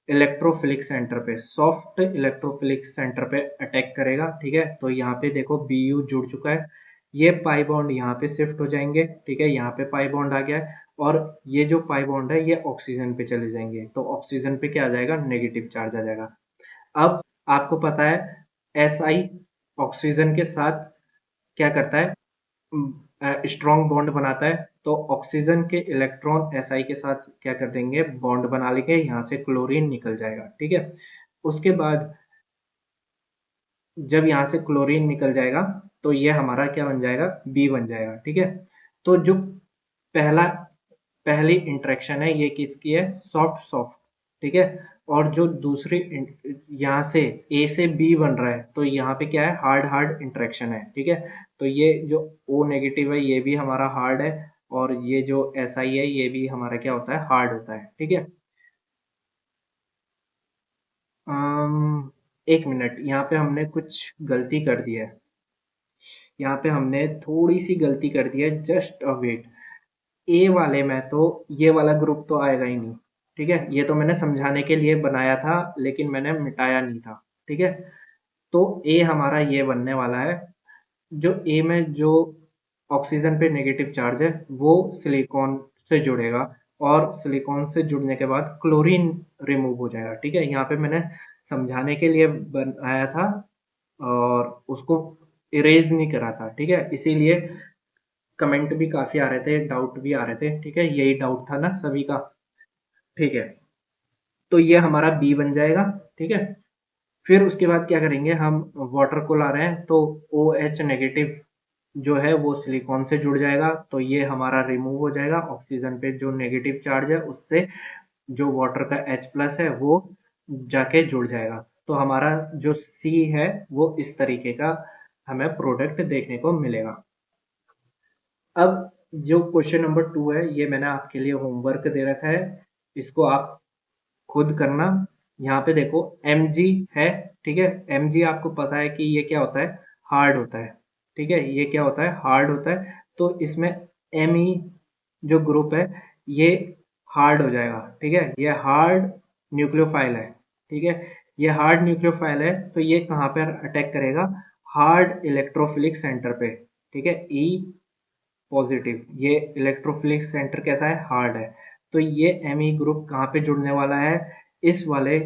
इलेक्ट्रोफिलिक सेंटर पे, सॉफ्ट इलेक्ट्रोफिलिक सेंटर पे अटैक करेगा। ठीक है, तो यहाँ पे देखो बी यू जुड़ चुका है, ये पाई बॉन्ड यहाँ पे शिफ्ट हो जाएंगे। ठीक है, यहाँ पे पाई बॉन्ड आ गया है और ये जो पाई बॉन्ड है ये ऑक्सीजन पे चले जाएंगे, तो ऑक्सीजन पे क्या आ जाएगा, नेगेटिव चार्ज आ जाएगा। अब आपको पता है SI ऑक्सीजन के साथ क्या करता है, स्ट्रॉन्ग बॉन्ड बनाता है, तो ऑक्सीजन के इलेक्ट्रॉन Si के साथ क्या कर देंगे, बॉन्ड बना लेंगे, यहाँ से क्लोरीन निकल जाएगा, ठीक है। उसके बाद जब यहाँ से क्लोरीन निकल जाएगा तो ये हमारा क्या बन जाएगा, बी बन जाएगा, ठीक है। तो जो पहला पहली इंटरेक्शन है ये किसकी है, सॉफ्ट सॉफ्ट, ठीक है। और जो दूसरी यहाँ से ए से बी बन रहा है तो यहाँ पे क्या है, हार्ड हार्ड इंटरेक्शन है, ठीक है। तो ये जो ओ नेगेटिव है ये भी हमारा हार्ड है, और ये जो एस आई है ये भी हमारा क्या होता है, हार्ड होता है, ठीक है। एक मिनट, यहाँ पे हमने कुछ गलती कर दी है, यहाँ पे हमने थोड़ी सी गलती कर दी है, जस्ट अ वेट। ए वाले में तो ये वाला ग्रुप तो आएगा ही नहीं, ठीक है। ये तो मैंने समझाने के लिए बनाया था लेकिन मैंने मिटाया नहीं था, ठीक है। तो ए हमारा ये बनने वाला है, जो ए में जो ऑक्सीजन पे नेगेटिव चार्ज है वो सिलिकॉन से जुड़ेगा, और सिलिकॉन से जुड़ने के बाद क्लोरीन रिमूव हो जाएगा, ठीक है। यहाँ पे मैंने समझाने के लिए बनाया था और उसको इरेज नहीं करा था, ठीक है। इसीलिए कमेंट भी काफी आ रहे थे, डाउट भी आ रहे थे, ठीक है। यही डाउट था ना सभी का, ठीक है। तो ये हमारा बी बन जाएगा, ठीक है। फिर उसके बाद क्या करेंगे, हम वाटर को ला रहे हैं तो ओ एच नेगेटिव जो है वो सिलिकॉन से जुड़ जाएगा, तो ये हमारा रिमूव हो जाएगा, ऑक्सीजन पे जो नेगेटिव चार्ज है उससे जो वाटर का H प्लस है वो जाके जुड़ जाएगा। तो हमारा जो सी है वो इस तरीके का हमें प्रोडक्ट देखने को मिलेगा। अब जो क्वेश्चन नंबर 2 है ये मैंने आपके लिए होमवर्क दे रखा है, इसको आप खुद करना। यहाँ पे देखो Mg है, ठीक है। Mg आपको पता है कि ये क्या होता है, हार्ड होता है, ठीक है। ये क्या होता है, हार्ड होता है। तो इसमें Me जो ग्रुप है ये हार्ड हो जाएगा, ठीक है। ये हार्ड न्यूक्लियोफाइल है, ठीक है। ये हार्ड न्यूक्लियोफाइल है तो ये कहाँ पर अटैक करेगा, हार्ड इलेक्ट्रोफिलिक सेंटर पे, ठीक है। ई पॉजिटिव, ये इलेक्ट्रोफिलिक सेंटर कैसा है, हार्ड है। तो ये Me ग्रुप कहाँ पे जुड़ने वाला है, इस वाले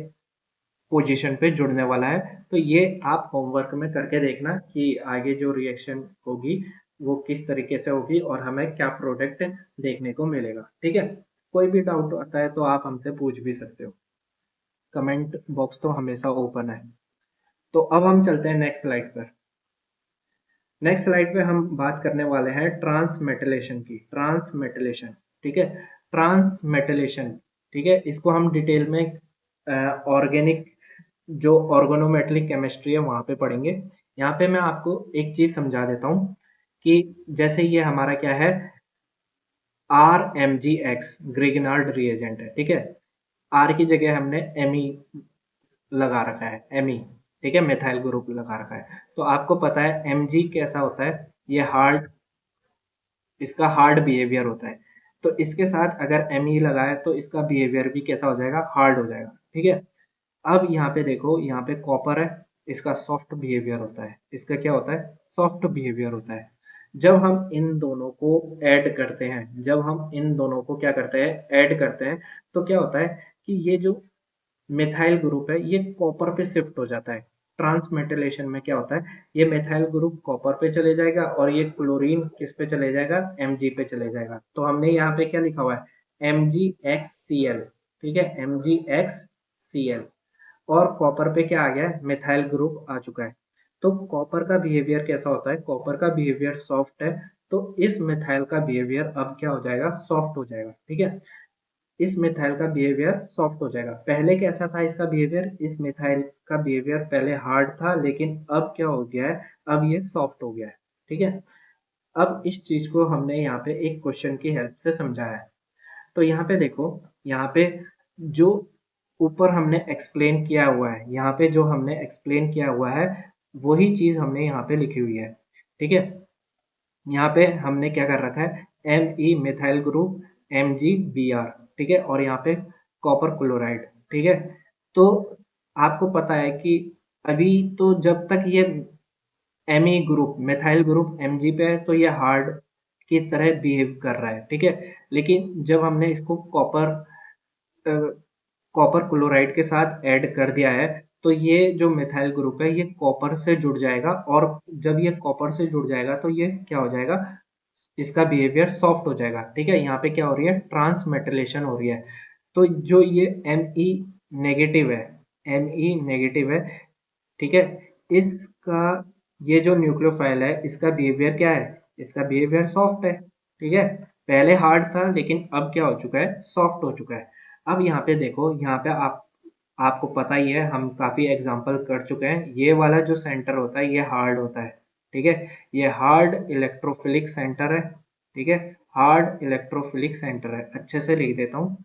पोजीशन पे जुड़ने वाला है। तो ये आप होमवर्क में करके देखना कि आगे जो रिएक्शन होगी वो किस तरीके से होगी और हमें क्या प्रोडक्ट देखने को मिलेगा, ठीक है। कोई भी डाउट आता है तो आप हमसे पूछ भी सकते हो, कमेंट बॉक्स तो हमेशा ओपन है। तो अब हम चलते हैं नेक्स्ट स्लाइड पर। नेक्स्ट स्लाइड पे हम बात करने वाले हैं ट्रांसमेटलेशन की, ट्रांसमेटलेशन, ठीक है। ट्रांसमेटलेशन, ठीक है। इसको हम डिटेल में ऑर्गेनिक जो ऑर्गेनोमेटेलिक केमिस्ट्री है वहां पे पढ़ेंगे। यहाँ पे मैं आपको एक चीज समझा देता हूँ कि जैसे ये हमारा क्या है, RMgX ग्रिगनार्ड रिएजेंट है, ठीक है। आर की जगह हमने Me लगा रखा है, Me, ठीक है, मेथाइल ग्रुप लगा रखा है। तो आपको पता है Mg कैसा होता है, ये हार्ड, इसका हार्ड बिहेवियर होता है। तो इसके साथ अगर Me लगाए तो इसका बिहेवियर भी कैसा हो जाएगा, हार्ड हो जाएगा, ठीक है। अब यहाँ पे देखो, यहाँ पे कॉपर है, इसका सॉफ्ट बिहेवियर होता है, इसका क्या होता है, सॉफ्ट बिहेवियर होता है। जब हम इन दोनों को ऐड करते हैं, जब हम इन दोनों को क्या करते हैं, ऐड करते हैं, तो क्या होता है कि ये जो मिथाइल ग्रुप है ये कॉपर पे शिफ्ट हो जाता है। ट्रांसमेटाइलेशन में क्या होता है, ये मिथाइल ग्रुप कॉपर पे चले जाएगा और ये क्लोरीन किस पे चले जाएगा, Mg पे चले जाएगा। तो हमने यहाँ पे क्या लिखा हुआ है, MgXCl, ठीक है, MgXCl। और कॉपर पे क्या आ गया है, मिथाइल ग्रुप आ चुका है। तो कॉपर का बिहेवियर कैसा होता है, कॉपर का बिहेवियर सॉफ्ट है, तो इस मिथाइल का बिहेवियर अब क्या हो जाएगा, सॉफ्ट हो जाएगा, ठीक है। इस मिथाइल का बिहेवियर सॉफ्ट हो जाएगा। पहले कैसा था इसका बिहेवियर, इस मिथाइल का बिहेवियर पहले हार्ड था लेकिन अब क्या हो गया है, अब ये सॉफ्ट हो गया है, ठीक है। अब इस चीज को हमने यहाँ पे एक क्वेश्चन की हेल्प से समझाया है। तो यहाँ पे देखो, यहाँ पे जो ऊपर हमने एक्सप्लेन किया हुआ है, यहाँ पे जो हमने एक्सप्लेन किया हुआ है वही चीज हमने यहाँ पे लिखी हुई है, ठीक है। यहाँ पे हमने क्या कर रखा है, Me मिथाइल ग्रुप MgBr, ठीक है, और यहाँ पे कॉपर क्लोराइड, ठीक है। तो आपको पता है कि अभी तो जब तक ये Me group methyl group Mg पे है तो ये हार्ड की तरह बिहेव कर रहा है, ठीक है। लेकिन जब हमने इसको कॉपर कॉपर क्लोराइड के साथ ऐड कर दिया है तो ये जो मिथाइल ग्रुप है ये कॉपर से जुड़ जाएगा, और जब ये कॉपर से जुड़ जाएगा तो ये क्या हो जाएगा, इसका बिहेवियर सॉफ्ट हो जाएगा। ठीक है, यहाँ पे क्या हो रही है, ट्रांसमेटाइलेशन हो रही है। तो जो ये नेगेटिव है नेगेटिव है, ठीक है, इसका ये जो न्यूक्लियोफाइल है इसका बिहेवियर क्या है, इसका बिहेवियर सॉफ्ट है। ठीक है, पहले हार्ड था लेकिन अब क्या हो चुका है, सॉफ्ट हो चुका है। अब यहाँ पे देखो, यहाँ पे आपको पता ही है, हम काफी एग्जांपल कर चुके हैं, ये वाला जो सेंटर होता है ये हार्ड होता है। ठीक है, ये हार्ड इलेक्ट्रोफिलिक सेंटर है। ठीक है, हार्ड इलेक्ट्रोफिलिक सेंटर है, अच्छे से लिख देता हूँ,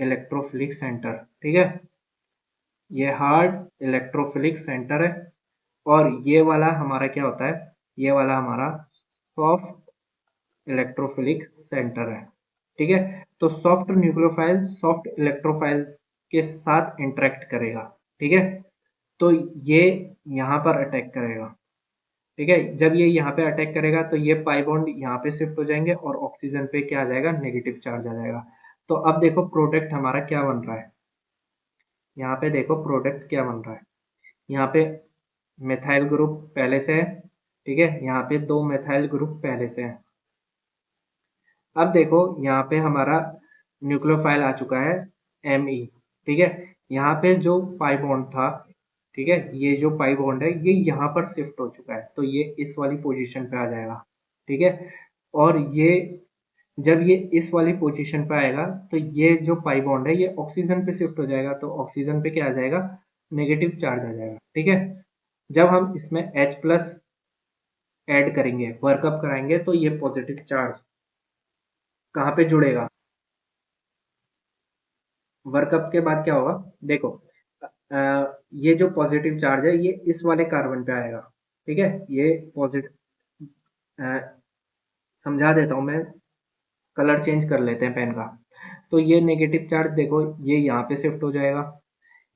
इलेक्ट्रोफिलिक सेंटर। ठीक है, ये हार्ड इलेक्ट्रोफिलिक सेंटर है। और ये वाला हमारा क्या होता है, ये वाला हमारा सॉफ्ट इलेक्ट्रोफिलिक सेंटर है। ठीक है, तो सॉफ्ट न्यूक्लियोफाइल सॉफ्ट इलेक्ट्रोफाइल के साथ इंटरेक्ट करेगा। ठीक है, तो ये यहाँ पर अटैक करेगा। ठीक है, जब ये यहाँ पे अटैक करेगा तो ये पाई बॉन्ड यहाँ पे शिफ्ट हो जाएंगे और ऑक्सीजन पे क्या आ जाएगा, नेगेटिव चार्ज आ जाएगा। तो अब देखो प्रोडक्ट हमारा क्या बन रहा है, यहाँ पे देखो प्रोडक्ट क्या बन रहा है। यहाँ पे मिथाइल ग्रुप पहले से है। ठीक है, यहाँ पे 2 मिथाइल ग्रुप पहले से है। अब देखो यहाँ पे हमारा न्यूक्लियोफाइल आ चुका है Me। ठीक है, यहाँ पे जो पाई बॉन्ड था, ठीक है, ये जो पाई बॉन्ड है ये यहाँ पर शिफ्ट हो चुका है, तो ये इस वाली पोजीशन पे आ जाएगा। ठीक है, और ये जब ये इस वाली पोजीशन पे आएगा तो ये जो पाई बॉन्ड है ये ऑक्सीजन पे शिफ्ट हो जाएगा, तो ऑक्सीजन पे क्या आ जाएगा, नेगेटिव चार्ज आ जाएगा। ठीक है, जब हम इसमें H प्लस ऐड करेंगे, वर्कअप कराएंगे, तो ये पॉजिटिव चार्ज कहाँ पे जुड़ेगा, वर्कअप के बाद क्या होगा, देखो ये जो पॉजिटिव चार्ज है ये इस वाले कार्बन पे आएगा। ठीक है, ये पॉजिटिव, समझा देता हूँ मैं, कलर चेंज कर लेते हैं पेन का। तो ये नेगेटिव चार्ज देखो ये यहाँ पे शिफ्ट हो जाएगा,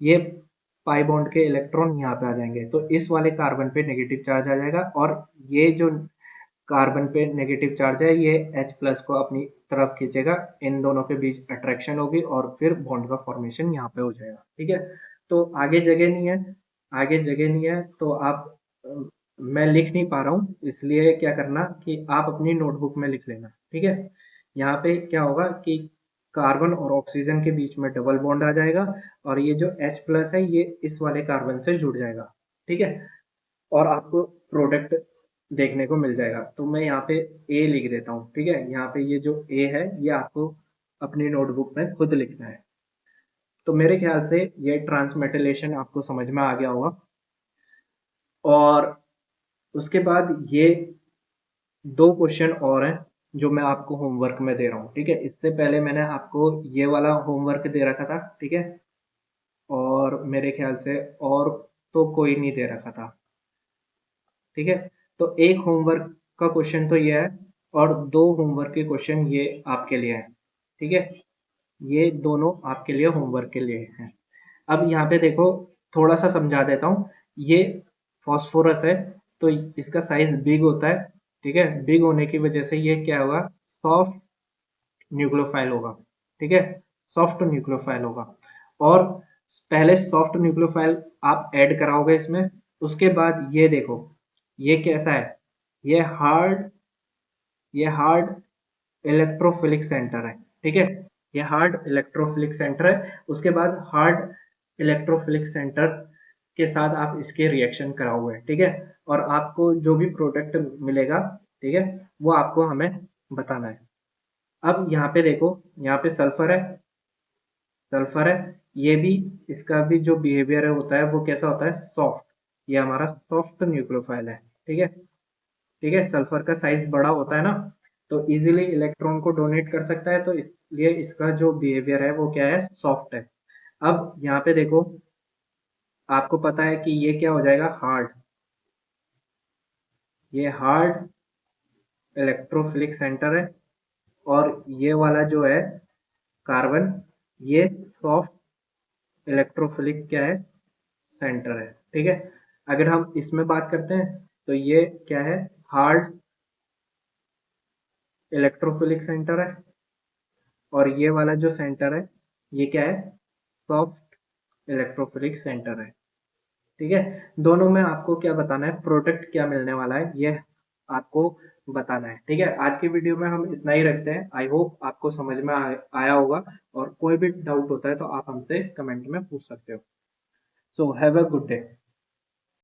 ये पाई बॉन्ड के इलेक्ट्रॉन यहाँ पे आ जाएंगे, तो इस वाले कार्बन पे नेगेटिव चार्ज आ जाएगा, और ये जो कार्बन पे नेगेटिव चार्ज है ये H प्लस को अपनी तरफ खींचेगा, इन दोनों के बीच अट्रैक्शन होगी और फिर बॉन्ड का फॉर्मेशन यहाँ पे हो जाएगा। ठीक है, तो आगे जगह नहीं है, आगे जगह नहीं है, तो आप मैं लिख नहीं पा रहा हूँ, इसलिए क्या करना कि आप अपनी नोटबुक में लिख लेना। ठीक है, यहाँ पे क्या होगा कि कार्बन और ऑक्सीजन के बीच में डबल बॉन्ड आ जाएगा, और ये जो H प्लस है ये इस वाले कार्बन से जुड़ जाएगा। ठीक है, और आपको प्रोडक्ट देखने को मिल जाएगा। तो मैं यहाँ पे ए लिख देता हूँ। ठीक है, यहाँ पे ये जो ए है ये आपको अपनी नोटबुक में खुद लिखना है। तो मेरे ख्याल से ये ट्रांसमेटाइलेशन आपको समझ में आ गया होगा। और उसके बाद ये 2 क्वेश्चन और हैं जो मैं आपको होमवर्क में दे रहा हूँ। ठीक है, इससे पहले मैंने आपको ये वाला होमवर्क दे रखा था। ठीक है, और मेरे ख्याल से और तो कोई नहीं दे रखा था। ठीक है, तो एक होमवर्क का क्वेश्चन तो ये है, और 2 होमवर्क के क्वेश्चन ये आपके लिए है। ठीक है, ये दोनों आपके लिए होमवर्क के लिए हैं। अब यहाँ पे देखो, थोड़ा सा समझा देता हूँ। ये फास्फोरस है, तो इसका साइज बिग होता है। ठीक है, बिग होने की वजह से ये क्या होगा, सॉफ्ट न्यूक्लियोफाइल होगा। ठीक है, सॉफ्ट न्यूक्लियोफाइल होगा। और पहले सॉफ्ट न्यूक्लियोफाइल आप ऐड कराओगे इसमें, उसके बाद ये देखो ये कैसा है, ये हार्ड ये हार्ड इलेक्ट्रोफिलिक सेंटर है। ठीक है, ये हार्ड इलेक्ट्रोफिलिक सेंटर है, उसके बाद हार्ड इलेक्ट्रोफिलिक सेंटर के साथ आप इसके रिएक्शन कराओगे। ठीक है, और आपको जो भी प्रोडक्ट मिलेगा, ठीक है, वो आपको हमें बताना है। अब यहाँ पे देखो, यहाँ पे सल्फर है, ये भी, इसका भी जो बिहेवियर होता है वो कैसा होता है, सॉफ्ट। ये हमारा सॉफ्ट न्यूक्लियोफाइल है। ठीक है, ठीक है, सल्फर का साइज बड़ा होता है ना, तो इजीली इलेक्ट्रॉन को डोनेट कर सकता है, तो इसलिए इसका जो बिहेवियर है वो क्या है, सॉफ्ट है। अब यहाँ पे देखो, आपको पता है कि ये क्या हो जाएगा, हार्ड, ये हार्ड इलेक्ट्रोफिलिक सेंटर है, और ये वाला जो है कार्बन, ये सॉफ्ट इलेक्ट्रोफिलिक क्या है, सेंटर है। ठीक है, अगर हम इसमें बात करते हैं तो ये क्या है, हार्ड इलेक्ट्रोफिलिक सेंटर है, और ये वाला जो सेंटर है ये क्या है, सॉफ्ट इलेक्ट्रोफिलिक सेंटर है। ठीक है, दोनों में आपको क्या बताना है, प्रोडक्ट क्या मिलने वाला है, ये आपको बताना है। ठीक है, आज की वीडियो में हम इतना ही रखते हैं। आई होप आपको समझ में आया होगा, और कोई भी डाउट होता है तो आप हमसे कमेंट में पूछ सकते हो। So have a good day.